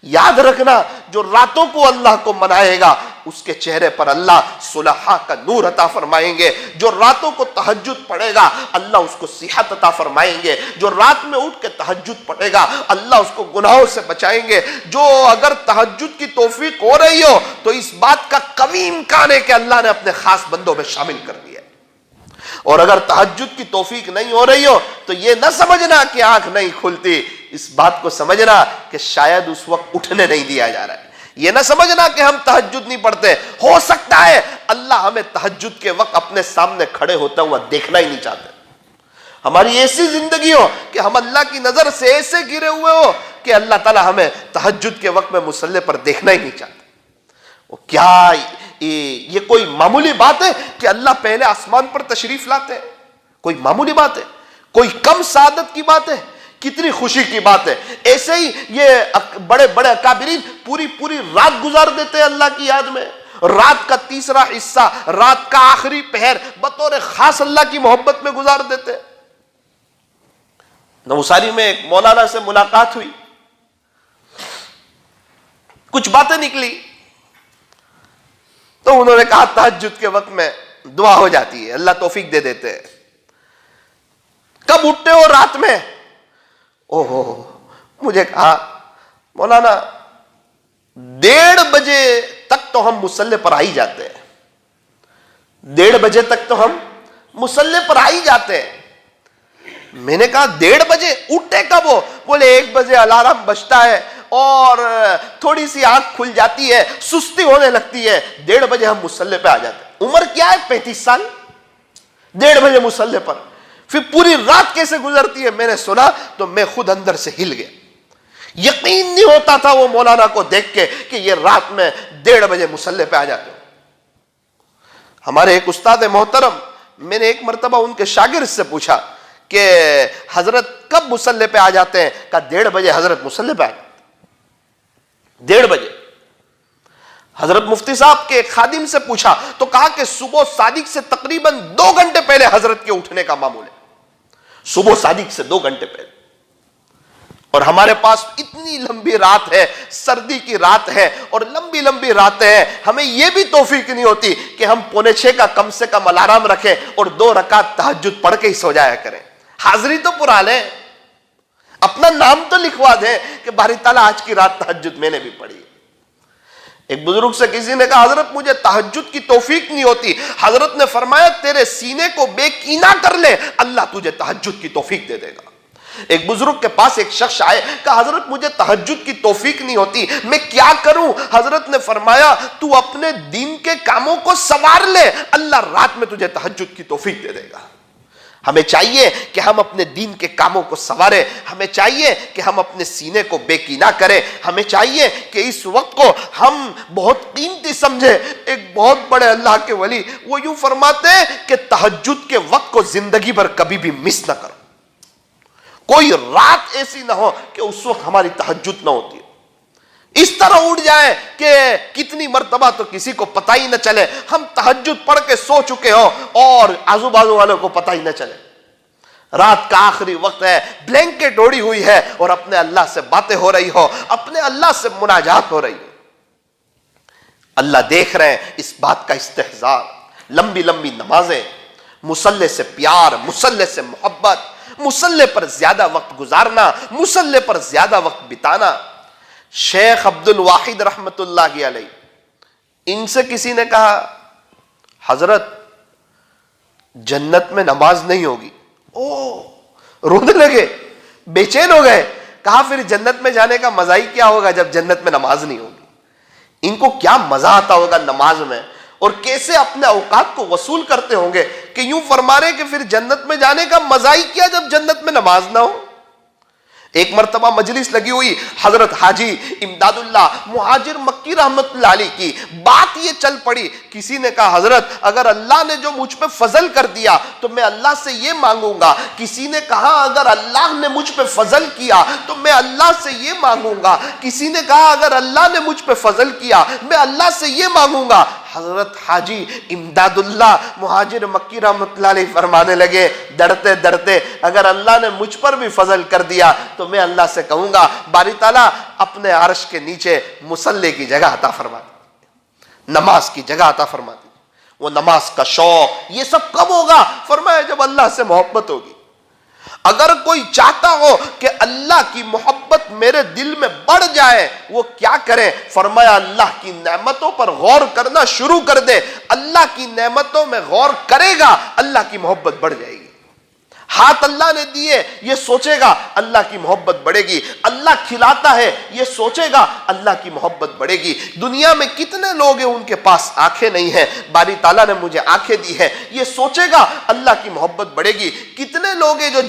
یاد رکھنا جو راتوں کو اللہ کو منائے گا اس کے چہرے پر اللہ صلحاء کا نور عطا فرمائیں گے. جو راتوں کو تہجد پڑھے گا اللہ اس کو صحت عطا فرمائیں گے. جو رات میں اٹھ کے تہجد پڑھے گا اللہ اس کو گناہوں سے بچائیں گے. جو اگر تہجد کی توفیق ہو رہی ہو تو اس بات کا قوی امکان ہے کہ اللہ نے اپنے خاص بندوں میں شامل کر دیا. اور اگر تہجد کی توفیق نہیں ہو رہی ہو تو یہ نہ سمجھنا کہ آنکھ نہیں کھلتی, اس بات کو سمجھنا کہ شاید اس وقت اٹھنے نہیں دیا جا رہا ہے. یہ نہ سمجھنا کہ ہم تہجد نہیں پڑھتے, ہو سکتا ہے اللہ ہمیں تہجد کے وقت اپنے سامنے کھڑے ہوتا ہوا دیکھنا ہی نہیں چاہتے. ہماری ایسی زندگی ہو کہ ہم اللہ کی نظر سے ایسے گرے ہوئے ہو کہ اللہ تعالی ہمیں تہجد کے وقت میں مصلی پر دیکھنا ہی نہیں چاہتے. وہ کیا یہ کوئی معمولی بات ہے کہ اللہ پہلے آسمان پر تشریف لاتے ہیں؟ کوئی معمولی بات ہے؟ کوئی کم سعادت کی بات ہے؟ کتنی خوشی کی بات ہے. ایسے ہی یہ بڑے بڑے اکابرین پوری رات گزار دیتے ہیں اللہ کی یاد میں. رات کا تیسرا حصہ, رات کا آخری پہر بطور خاص اللہ کی محبت میں گزار دیتے. نوساری میں ایک مولانا سے ملاقات ہوئی، کچھ باتیں نکلی، تو انہوں نے کہا تہجد کے وقت میں دعا ہو جاتی ہے، اللہ توفیق دے دیتے ہیں۔ کب اٹھتے ہو؟ رات میں۔ اوہو، مجھے کہا مولانا 1:30 بجے تک تو ہم مصلی پر آ ہی جاتے ہیں، 1:30 بجے تک تو ہم مصلی پر آ ہی جاتے ہیں۔ میں نے کہا 1:30 بجے اٹھتے کب ہو؟ بولے 1 بجے الارم بجتا ہے اور تھوڑی سی آنکھ کھل جاتی ہے، سستی ہونے لگتی ہے، 1:30 بجے ہم مصلی پہ آ جاتے ہیں۔ عمر کیا ہے؟ 35 سال، 1:30 بجے مصلی پر۔ پھر پوری رات کیسے گزرتی ہے؟ میں نے سنا تو میں خود اندر سے ہل گیا، یقین نہیں ہوتا تھا وہ مولانا کو دیکھ کے کہ یہ رات میں 1:30 بجے مصلی پہ آ جاتے ہو۔ ہمارے ایک استاد محترم، میں نے ایک مرتبہ ان کے شاگرد سے پوچھا کہ حضرت کب مصلی پہ آ جاتے ہیں؟ کہا 1:30 بجے حضرت مصلی پہ آ جاتے ہیں، 1:30 بجے۔ حضرت مفتی صاحب کے ایک خادم سے پوچھا تو کہا کہ صبح صادق سے تقریباً 2 گھنٹے پہلے حضرت کے اٹھنے کا معمول ہے، صبح صادق سے 2 گھنٹے پہلے۔ اور ہمارے پاس اتنی لمبی رات ہے، سردی کی رات ہے اور لمبی لمبی راتیں ہیں، ہمیں یہ بھی توفیق نہیں ہوتی کہ ہم 5:45 کا کم سے کم الارم رکھیں اور 2 رکعت تہجد پڑھ کے ہی سو جایا کریں۔ حاضری تو پرا لیں، اپنا نام تو لکھوا دیں کہ باری تعالیٰ آج کی رات تہجد میں نے بھی پڑھی۔ ایک بزرگ سے کسی نے کہا حضرت مجھے تہجد کی توفیق نہیں ہوتی۔ حضرت نے فرمایا تیرے سینے کو بے کینہ کر لے، اللہ تجھے تہجد کی توفیق دے دے گا۔ ایک بزرگ کے پاس ایک شخص آئے، کہا حضرت مجھے تہجد کی توفیق نہیں ہوتی، میں کیا کروں؟ حضرت نے فرمایا تو اپنے دین کے کاموں کو سنوار لے، اللہ رات میں تجھے تہجد کی توفیق دے دے گا۔ ہمیں چاہیے کہ ہم اپنے دین کے کاموں کو سنواریں، ہمیں چاہیے کہ ہم اپنے سینے کو بے کینہ کریں، ہمیں چاہیے کہ اس وقت کو ہم بہت قیمتی سمجھیں۔ ایک بہت بڑے اللہ کے ولی وہ یوں فرماتے ہیں کہ تہجد کے وقت کو زندگی بھر کبھی بھی مس نہ کرو، کوئی رات ایسی نہ ہو کہ اس وقت ہماری تہجد نہ ہوتی ہے، اس طرح اٹھ جائے کہ کتنی مرتبہ تو کسی کو پتہ ہی نہ چلے، ہم تہجد پڑھ کے سو چکے ہو اور آزو بازو والوں کو پتہ ہی نہ چلے۔ رات کا آخری وقت ہے، بلینکٹ اوڑی ہوئی ہے اور اپنے اللہ سے باتیں ہو رہی ہو، اپنے اللہ سے مناجات ہو رہی ہو، اللہ دیکھ رہے ہیں۔ اس بات کا استحضار، لمبی لمبی نمازیں، مصلی سے پیار، مصلی سے محبت، مصلی پر زیادہ وقت گزارنا، مصلی پر زیادہ وقت بتانا۔ شیخ عبد الواحد رحمت اللہ علیہ، ان سے کسی نے کہا حضرت جنت میں نماز نہیں ہوگی۔ رونے لگے، بے چین ہو گئے، کہا پھر جنت میں جانے کا مزہ ہی کیا ہوگا جب جنت میں نماز نہیں ہوگی؟ ان کو کیا مزہ آتا ہوگا نماز میں، اور کیسے اپنے اوقات کو وصول کرتے ہوں گے کہ یوں فرما رہے کہ پھر جنت میں جانے کا مزہ ہی کیا جب جنت میں نماز نہ ہو۔ ایک مرتبہ مجلس لگی ہوئی، حضرت حاجی امداد اللہ مہاجر مکی رحمت اللہ علیہ کی بات یہ چل پڑی، کسی نے کہا حضرت اگر اللہ نے جو مجھ پہ فضل کر دیا تو میں اللہ سے یہ مانگوں گا، کسی نے کہا اگر اللہ نے مجھ پہ فضل کیا تو میں اللہ سے یہ مانگوں گا، کسی نے کہا اگر اللہ نے مجھ پہ فضل کیا میں اللہ سے یہ مانگوں گا۔ حضرت حاجی امداد اللہ مہاجر مکی رحمت اللہ علیہ فرمانے لگے ڈرتے ڈرتے اگر اللہ نے مجھ پر بھی فضل کر دیا تو میں اللہ سے کہوں گا باری تعالیٰ اپنے عرش کے نیچے مصلی کی جگہ عطا فرما دی، نماز کی جگہ عطا فرما دی۔ وہ نماز کا شوق یہ سب کب ہوگا؟ فرمایا جب اللہ سے محبت ہوگی۔ اگر کوئی چاہتا ہو کہ اللہ کی محبت میرے دل میں بڑھ جائے وہ کیا کرے؟ فرمایا اللہ کی نعمتوں پر غور کرنا شروع کر دے، اللہ کی نعمتوں میں غور کرے گا اللہ کی محبت بڑھ جائے گی۔ ہاتھ اللہ نے دیے یہ سوچے گا اللہ کی محبت بڑھے گی، اللہ کھلاتا ہے یہ سوچے گا اللہ کی محبت بڑھے گی۔ دنیا میں کتنے لوگ ہیں ان کے پاس آنکھیں نہیں ہیں، باری تعالیٰ نے مجھے آنکھیں دی ہے یہ سوچے گا اللہ کی محبت بڑھے گی۔ کتنے لوگ ہیں جو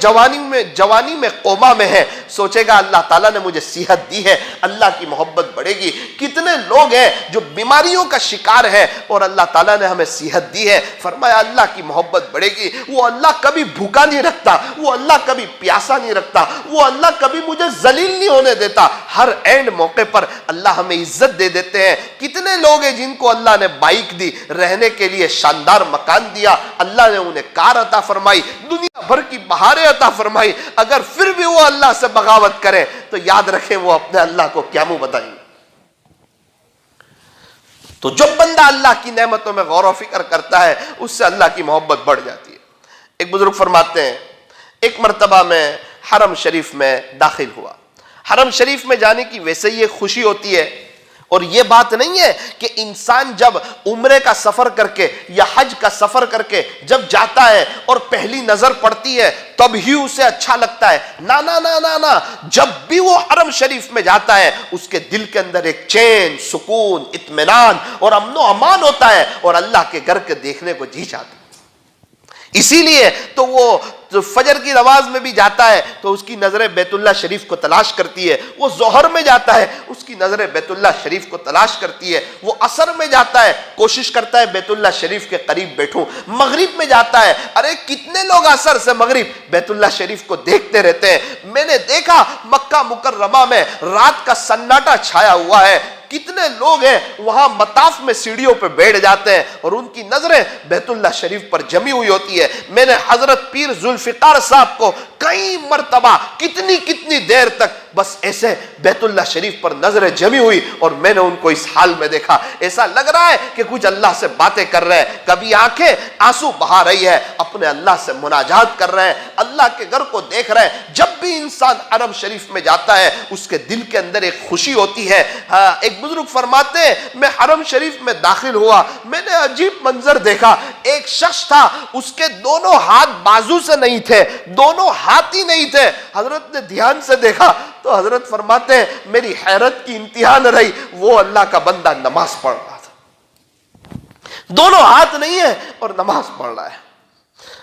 جوانی میں قوما میں ہیں، سوچے گا اللہ تعالیٰ نے مجھے صحت دی ہے اللہ کی محبت بڑھے گی۔ کتنے لوگ ہیں جو بیماریوں کا شکار ہے اور اللہ تعالیٰ نے ہمیں صحت دی ہے، فرمایا اللہ کی محبت بڑھے گی۔ وہ اللہ کبھی بھوکا نہیں رکھتا، وہ اللہ کبھی پیاسا نہیں رکھتا، وہ اللہ کبھی مجھے ذلیل نہیں ہونے دیتا۔ ہر اینڈ موقع پر اللہ ہمیں عزت دے دیتے ہیں. کتنے لوگ ہیں جن کو اللہ نے بائک دی, رہنے کے لیے شاندار مکان دیا, اللہ نے انہیں کار عطا فرمائی, دنیا بھر کی بہاریں عطا فرمائی, اگر پھر بھی وہ اللہ سے بغاوت کریں تو یاد رکھیں وہ اپنے اللہ کو کیا منہ بتائیں گے. تو جو بندہ اللہ کی نعمتوں میں غور و فکر کرتا ہے اس سے اللہ کی محبت بڑھ جاتی ہے. ایک بزرگ فرماتے ہیں ایک مرتبہ میں حرم شریف میں داخل ہوا. حرم شریف میں جانے کی ویسے ہی ایک خوشی ہوتی ہے, اور یہ بات نہیں ہے کہ انسان جب عمرے کا سفر کر کے یا حج کا سفر کر کے جب جاتا ہے اور پہلی نظر پڑتی ہے تب ہی اسے اچھا لگتا ہے. نا نا نا نا نا, جب بھی وہ حرم شریف میں جاتا ہے اس کے دل کے اندر ایک چین, سکون, اطمینان اور امن و امان ہوتا ہے, اور اللہ کے گھر کے دیکھنے کو جی چاہتا ہے. اسی لیے تو وہ فجر کی نماز میں بھی جاتا ہے تو اس کی نظریں بیت اللہ شریف کو تلاش کرتی ہے, وہ ظہر میں جاتا ہے اس کی نظریں بیت اللہ شریف کو تلاش کرتی ہے, وہ عصر میں جاتا ہے کوشش کرتا ہے بیت اللہ شریف کے قریب بیٹھوں, مغرب میں جاتا ہے, ارے کتنے لوگ عصر سے مغرب بیت اللہ شریف کو دیکھتے رہتے ہیں. میں نے دیکھا مکہ مکرمہ میں رات کا سناٹا چھایا ہوا ہے, کتنے لوگ ہیں وہاں مطاف میں سیڑھیوں پہ بیٹھ جاتے ہیں اور ان کی نظریں بیت اللہ شریف پر جمی ہوئی ہوتی ہے. میں نے حضرت پیر ذوالفقار صاحب کو کئی مرتبہ کتنی دیر تک بس ایسے بیت اللہ شریف پر نظریں جمی ہوئی, اور میں نے ان کو اس حال میں دیکھا, ایسا لگ رہا ہے کہ کچھ اللہ سے باتیں کر رہے ہیں, کبھی آنکھیں آنسو بہا رہی ہے, اپنے اللہ سے مناجات کر رہے ہیں, اللہ کے گھر کو دیکھ رہے ہیں. جب بھی انسان حرم شریف میں جاتا ہے اس کے دل کے اندر ایک خوشی ہوتی ہے. ایک بزرگ فرماتے ہیں میں حرم شریف میں داخل ہوا, میں نے عجیب منظر دیکھا. ایک شخص تھا, اس کے دونوں ہاتھ بازو سے نہیں تھے, دونوں ہاتھ ہی نہیں تھے. حضرت نے دھیان سے دیکھا تو حضرت فرماتے ہیں میری حیرت کی انتہا نہ رہی, وہ اللہ کا بندہ نماز پڑھ رہا تھا, دونوں ہاتھ نہیں ہے اور نماز پڑھ رہا ہے.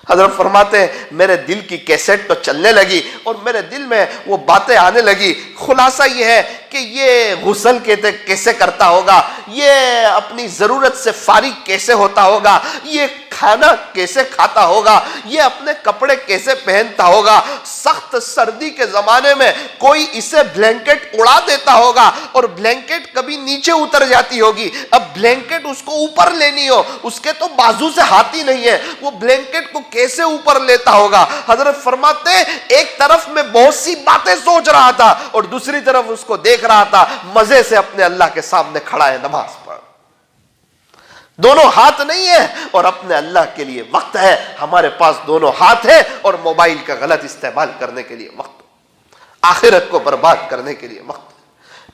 حضرت فرماتے ہیں میرے دل کی کیسٹ تو چلنے لگی اور میرے دل میں وہ باتیں آنے لگی. خلاصہ یہ ہے کہ یہ غسل کیسے کرتا ہوگا, یہ اپنی ضرورت سے فارغ کیسے ہوتا ہوگا, یہ کھانا کیسے کھاتا ہوگا, یہ اپنے کپڑے کیسے پہنتا ہوگا. سخت سردی کے زمانے میں کوئی اسے بلینکٹ اڑا دیتا ہوگا اور بلینکٹ کبھی نیچے اتر جاتی ہوگی, اب بلینکٹ اس کو اوپر لینی ہو, اس کے تو بازو سے ہاتھ ہی نہیں ہے, وہ بلینکٹ کو کیسے اوپر لیتا ہوگا. حضرت فرماتے ہیں ایک طرف میں بہت سی باتیں سوچ رہا تھا اور دوسری طرف اس کو دیکھ رہا تھا مزے سے اپنے اللہ کے سامنے کھڑا ہے نماز پڑھ, دونوں ہاتھ نہیں ہے اور اپنے اللہ کے لیے وقت ہے. ہمارے پاس دونوں ہاتھ ہے اور موبائل کا غلط استعمال کرنے کے لیے وقت, آخرت کو برباد کرنے کے لیے وقت.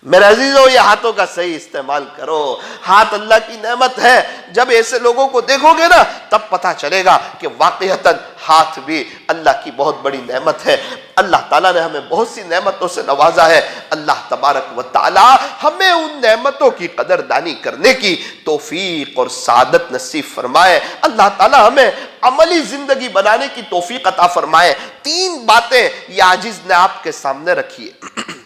میرے عزیزوں یہ ہاتھوں کا صحیح استعمال کرو, ہاتھ اللہ کی نعمت ہے. جب ایسے لوگوں کو دیکھو گے نا تب پتا چلے گا کہ واقعتاً ہاتھ بھی اللہ کی بہت بڑی نعمت ہے. اللہ تعالیٰ نے ہمیں بہت سی نعمتوں سے نوازا ہے. اللہ تبارک و تعالیٰ ہمیں ان نعمتوں کی قدردانی کرنے کی توفیق اور سعادت نصیب فرمائے. اللہ تعالیٰ ہمیں عملی زندگی بنانے کی توفیق عطا فرمائے. 3 باتیں یہ عاجز نے آپ کے سامنے رکھی ہے.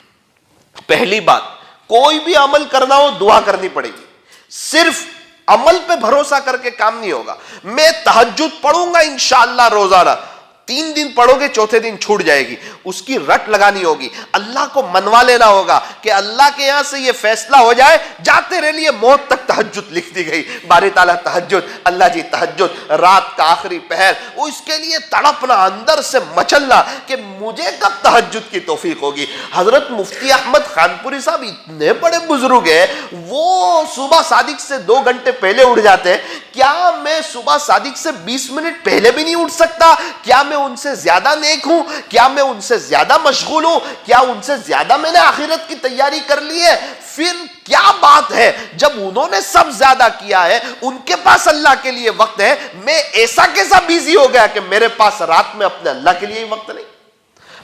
پہلی بات, کوئی بھی عمل کرنا ہو دعا کرنی پڑے گی, صرف عمل پہ بھروسہ کر کے کام نہیں ہوگا. میں تہجد پڑھوں گا انشاءاللہ روزانہ, 3 دن پڑھو گے چوتھے دن چھوٹ جائے گی, اس کی رٹ لگانی ہوگی. اللہ کو منوا لینا ہوگا کہ اللہ کے یہاں سے یہ فیصلہ ہو جائے جا تیرے لیے موت تک تہجد لکھ دی گئی. باری تعالیٰ تہجد, اللہ جی تہجد, رات کا آخری پہر, وہ اس کے لیے تڑپنا, اندر سے مچلنا کہ مجھے کب تہجد کی توفیق ہوگی. حضرت مفتی احمد خانپوری صاحب اتنے بڑے بزرگ ہیں, وہ صبح صادق سے 2 گھنٹے پہلے اٹھ جاتے. کیا میں صبح صادق سے 20 منٹ پہلے بھی نہیں اٹھ سکتا؟ کیا میں ان سے زیادہ نیک ہوں؟ کیا میں ان سے زیادہ مشغول ہوں؟ کیا ان سے زیادہ میں نے آخرت کی تیاری کر لی ہے؟ پھر کیا بات ہے جب انہوں نے سب زیادہ کیا ہے, ان کے پاس اللہ کے لیے وقت ہے, میں ایسا کیسا بیزی ہو گیا کہ میرے پاس رات میں اپنے اللہ کے لیے وقت نہیں.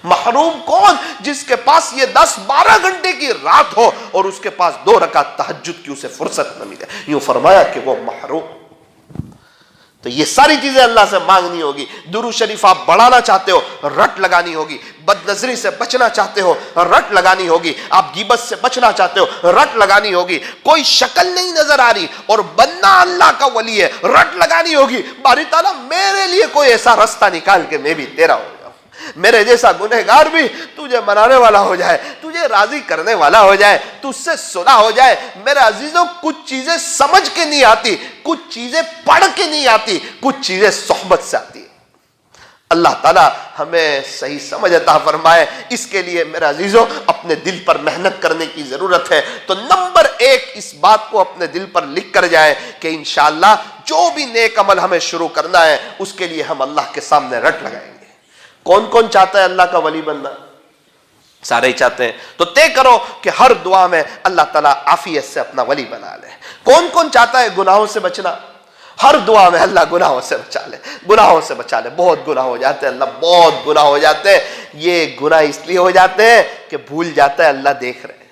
محروم کون؟ جس کے پاس یہ 10-12 گھنٹے کی رات ہو اور اس کے پاس 2 رکعت تہجد کی اسے فرصت نہ ملے. یوں فرمایا کہ وہ محروم. تو یہ ساری چیزیں اللہ سے مانگنی ہوگی. درود شریف آپ بڑھانا چاہتے ہو, رٹ لگانی ہوگی. بد نظری سے بچنا چاہتے ہو, رٹ لگانی ہوگی. آپ غیبت سے بچنا چاہتے ہو, رٹ لگانی ہوگی. کوئی شکل نہیں نظر آ رہی اور بننا اللہ کا ولی ہے, رٹ لگانی ہوگی. باری تعالیٰ میرے لیے کوئی ایسا راستہ نکال کے میں بھی تیرا ہو جاؤں. میرے جیسا گنہگار بھی تجھے منانے والا ہو جائے, تجھے راضی کرنے والا ہو جائے, تجھ سے صلح ہو جائے. میرے عزیزوں, کچھ چیزیں سمجھ کے نہیں آتی, کچھ چیزیں پڑھ کے نہیں آتی, کچھ چیزیں صحبت سے آتی. اللہ تعالیٰ ہمیں صحیح سمجھ عطا فرمائے. اس کے لیے میرے عزیزوں اپنے دل پر محنت کرنے کی ضرورت ہے. تو نمبر 1 اس بات کو اپنے دل پر لکھ کر جائیں کہ انشاءاللہ جو بھی نیک عمل ہمیں شروع کرنا ہے اس کے لیے ہم اللہ کے سامنے رٹ لگائیں گے. کون کون چاہتا ہے اللہ کا ولی بننا؟ سارے ہی چاہتے ہیں. تو طے کرو کہ ہر دعا میں اللہ تعالیٰ عافیت سے اپنا ولی بنا لے. کون کون چاہتا ہے گناہوں سے بچنا؟ ہر دعا میں اللہ گناہوں سے بچا لے, گناہوں سے بچا لے. بہت گناہ ہو جاتے ہیں, اللہ بہت گناہ ہو جاتے ہیں. یہ گناہ اس لیے ہو جاتے ہیں کہ بھول جاتا ہے اللہ دیکھ رہے ہیں.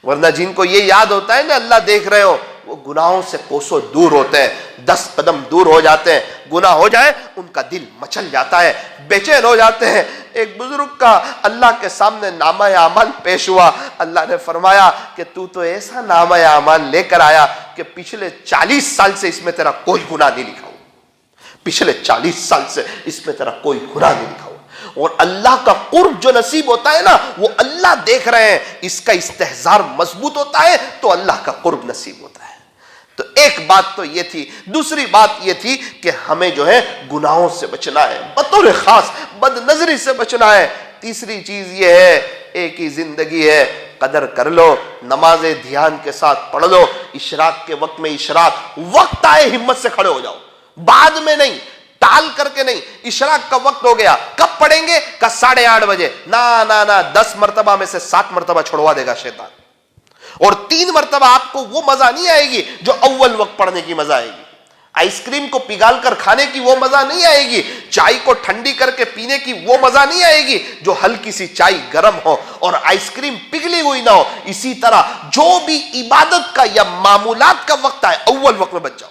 ورنہ جن کو یہ یاد ہوتا ہے نا اللہ دیکھ رہے ہو, وہ گناہوں سے کوسوں دور ہوتے ہیں, 10 قدم دور ہو جاتے ہیں. گناہ ہو جائے ان کا دل مچل جاتا ہے, بے چین ہو جاتے ہیں. ایک بزرگ کا اللہ کے سامنے نامہ اعمال پیش ہوا. اللہ نے فرمایا کہ تو ایسا نامہ اعمال لے کر آیا کہ پچھلے 40 سال سے اس میں تیرا کوئی گناہ نہیں لکھا ہوا. پچھلے 40 سال سے اس میں تیرا کوئی گناہ نہیں لکھا ہوا. اور اللہ کا قرب جو نصیب ہوتا ہے نا, وہ اللہ دیکھ رہے ہیں, اس کا استحضار مضبوط ہوتا ہے تو اللہ کا قرب نصیب ہوتا ہے. تو ایک بات تو یہ تھی. دوسری بات یہ تھی کہ ہمیں جو ہے گناہوں سے بچنا ہے, بطور خاص بد نظری سے بچنا ہے. تیسری چیز یہ ہے, ایک ہی زندگی ہے, قدر کر لو, نمازیں دھیان کے ساتھ پڑھ لو. اشراق کے وقت میں اشراق, وقت آئے ہمت سے کھڑے ہو جاؤ, بعد میں نہیں, ٹال کر کے نہیں. اشراق کا وقت ہو گیا, کب پڑھیں گے؟ کہ 8:30 بجے. نہ 10 مرتبہ میں سے 7 مرتبہ چھڑوا دے گا شیطان. اور 3 مرتبہ آپ کو وہ مزہ نہیں آئے گی جو اول وقت پڑھنے کی مزہ آئے گی. آئس کریم کو پگھال کر کھانے کی وہ مزہ نہیں آئے گی, چائے کو ٹھنڈی کر کے پینے کی وہ مزہ نہیں آئے گی جو ہلکی سی چائے گرم ہو اور آئس کریم پگھلی ہوئی نہ ہو. اسی طرح جو بھی عبادت کا یا معمولات کا وقت آئے, اول وقت میں بچ جاؤ.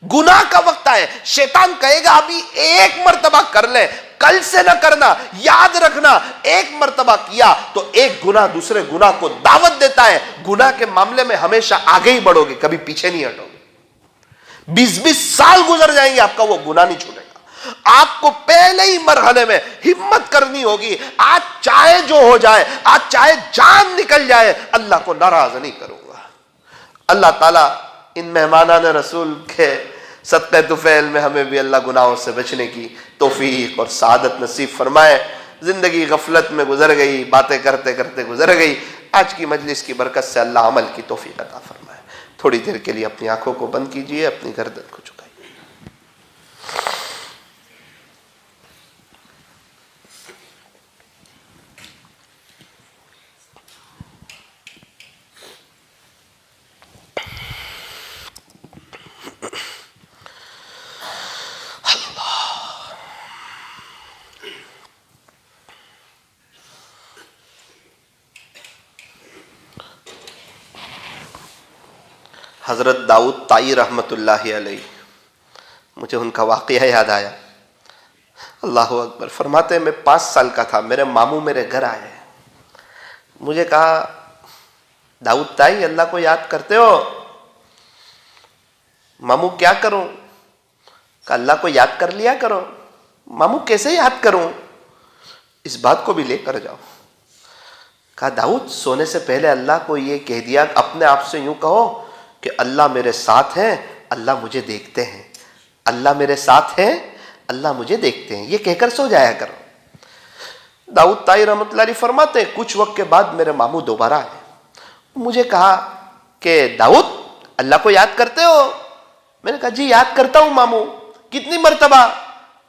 گناہ کا وقت آئے, شیطان کہے گا ابھی 1 مرتبہ کر لے, کل سے نہ کرنا. یاد رکھنا, 1 مرتبہ کیا تو ایک گناہ دوسرے گناہ کو دعوت دیتا ہے. گناہ کے معاملے میں ہمیشہ آگے ہی بڑھو گے, کبھی پیچھے نہیں ہٹو گے. 20 سال گزر جائیں گے, آپ کا وہ گناہ نہیں چھوٹے گا. آپ کو پہلے ہی مرحلے میں ہمت کرنی ہوگی. آج چاہے جو ہو جائے, آج چاہے جان نکل جائے, اللہ کو ناراض نہیں کروں گا. اللہ تعالیٰ ان مہمانان رسول کے صدقہ طفیل میں ہمیں بھی اللہ گناہوں سے بچنے کی توفیق اور سعادت نصیب فرمائے. زندگی غفلت میں گزر گئی, باتیں کرتے کرتے گزر گئی. آج کی مجلس کی برکت سے اللہ عمل کی توفیق عطا فرمائے. تھوڑی دیر کے لیے اپنی آنکھوں کو بند کیجئے, اپنی گردن کو جھکائیے. حضرت داؤد طائی رحمۃ اللہ علیہ, مجھے ان کا واقعہ یاد آیا. اللہ اکبر. فرماتے ہیں میں 5 سال کا تھا, میرے ماموں میرے گھر آئے. مجھے کہا داؤد طائی اللہ کو یاد کرتے ہو؟ ماموں کیا کروں؟ کہ اللہ کو یاد کر لیا کرو. ماموں کیسے یاد کروں؟ اس بات کو بھی لے کر جاؤ. کہا داؤد سونے سے پہلے اللہ کو یہ کہہ دیا, اپنے آپ سے یوں کہو کہ اللہ میرے ساتھ ہیں, اللہ مجھے دیکھتے ہیں. اللہ میرے ساتھ ہیں, اللہ مجھے دیکھتے ہیں. یہ کہہ کر سو جایا کرو. داؤد طائی رحمۃ اللہ علیہ فرماتے ہیں کچھ وقت کے بعد میرے ماموں دوبارہ آئے. مجھے کہا کہ داؤد اللہ کو یاد کرتے ہو؟ میں نے کہا جی یاد کرتا ہوں ماموں. کتنی مرتبہ؟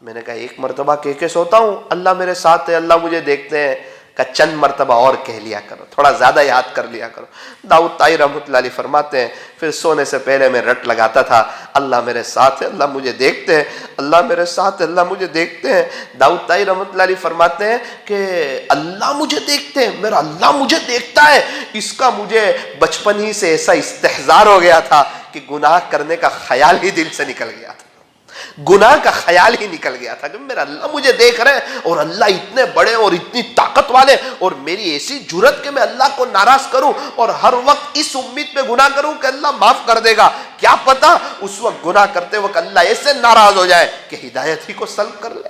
میں نے کہا 1 مرتبہ کہہ کے سوتا ہوں, اللہ میرے ساتھ ہے, اللہ مجھے دیکھتے ہیں. کہ چند مرتبہ اور کہہ لیا کرو, تھوڑا زیادہ یاد کر لیا کرو. داؤد طائی رحمۃ اللہ علیہ فرماتے ہیں پھر سونے سے پہلے میں رٹ لگاتا تھا, اللہ میرے ساتھ ہے, اللہ مجھے دیکھتے ہیں, اللہ میرے ساتھ ہے, اللہ مجھے دیکھتے ہیں. داؤد طائی رحمۃ اللہ علیہ فرماتے ہیں کہ اللہ مجھے دیکھتے ہیں, میرا اللہ مجھے دیکھتا ہے. اس کا مجھے بچپن ہی سے ایسا استحضار ہو گیا تھا کہ گناہ کرنے کا خیال ہی دل سے نکل گیا تھا. گناہ کا خیال ہی نکل گیا تھا کہ میرا اللہ مجھے دیکھ رہے ہیں, اور اللہ اتنے بڑے اور اتنی طاقت والے, اور میری ایسی جرت کہ میں اللہ کو ناراض کروں اور ہر وقت اس امید پہ گناہ کروں کہ اللہ معاف کر دے گا. کیا پتا اس وقت گناہ کرتے وقت اللہ ایسے ناراض ہو جائے کہ ہدایت ہی کو سلب کر لے.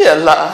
اے اللہ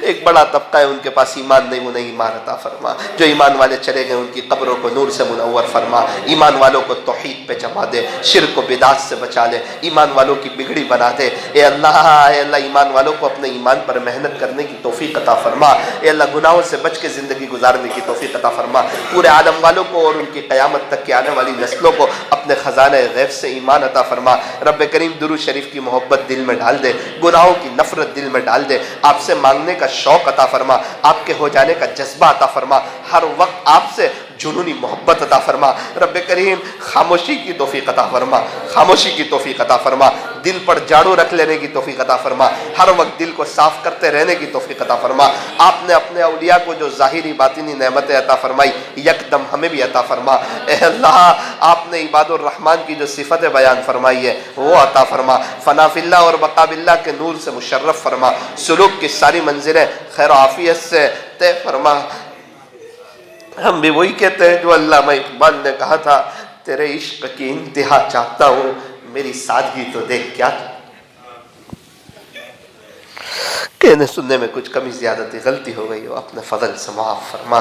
ایک بڑا طبقہ ہے ان کے پاس ایمان نہیں، انہیں ایمان عطا فرما. جو ایمان والے چلے گئے ان کی قبروں کو نور سے منور فرما. ایمان والوں کو توحید پہ جما دے، شرک و بدعت سے بچا لے، ایمان والوں کی بگڑی بنا دے. اے اللہ ایمان والوں کو اپنے ایمان پر محنت کرنے کی توفیق عطا فرما. اے اللہ گناہوں سے بچ کے زندگی گزارنے کی توفیق عطا فرما. پورے عالم والوں کو اور ان کی قیامت تک کے آنے والی نسلوں کو اپنے خزانہ غیب سے ایمان عطا فرما. رب کریم درود شریف کی محبت دل میں ڈال دے، گناہوں کی نفرت دل میں ڈال دے، آپ سے مانگنے کا شوق عطا فرما، آپ کے ہو جانے کا جذبہ عطا فرما، ہر وقت آپ سے جنونی محبت عطا فرما. رب کریم خاموشی کی توفیق عطا فرما، خاموشی کی توفیق عطا فرما، دل پر جھاڑو رکھ لینے کی توفیق عطا فرما، ہر وقت دل کو صاف کرتے رہنے کی توفیق عطا فرما. آپ نے اپنے اولیاء کو جو ظاہری باطنی نعمتیں عطا فرمائی یکدم ہمیں بھی عطا فرما. اے اللہ آپ نے عباد الرحمن کی جو صفتیں بیان فرمائی ہے وہ عطا فرما. فنا فی اللہ اور بقا باللہ کے نور سے مشرف فرما. سلوک کی ساری منزلیں خیر و عافیت سے طے فرما. ہم بھی وہی کہتے ہیں جو علامہ اقبال نے کہا تھا، تیرے عشق کی انتہا چاہتا ہوں، میری سادگی تو دیکھ کیا. کہنے سننے میں کچھ کمی زیادتی غلطی ہو گئی ہو اپنے فضل سے معاف فرما.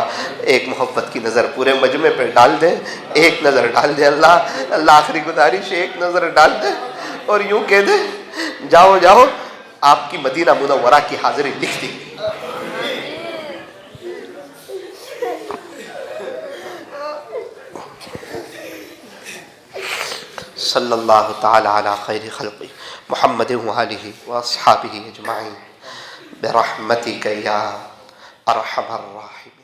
ایک محبت کی نظر پورے مجمع پہ ڈال دے، ایک نظر ڈال دے. اللہ آخری گزارش ہے، ایک نظر ڈال دے اور یوں کہہ دے جاؤ جاؤ آپ کی مدینہ منورہ کی حاضری لکھ دی. صلی اللہ تعالی علی خیر خلقی محمد وآلہ واصحابہ اجمعین برحمتک یا ارحم الراحمین.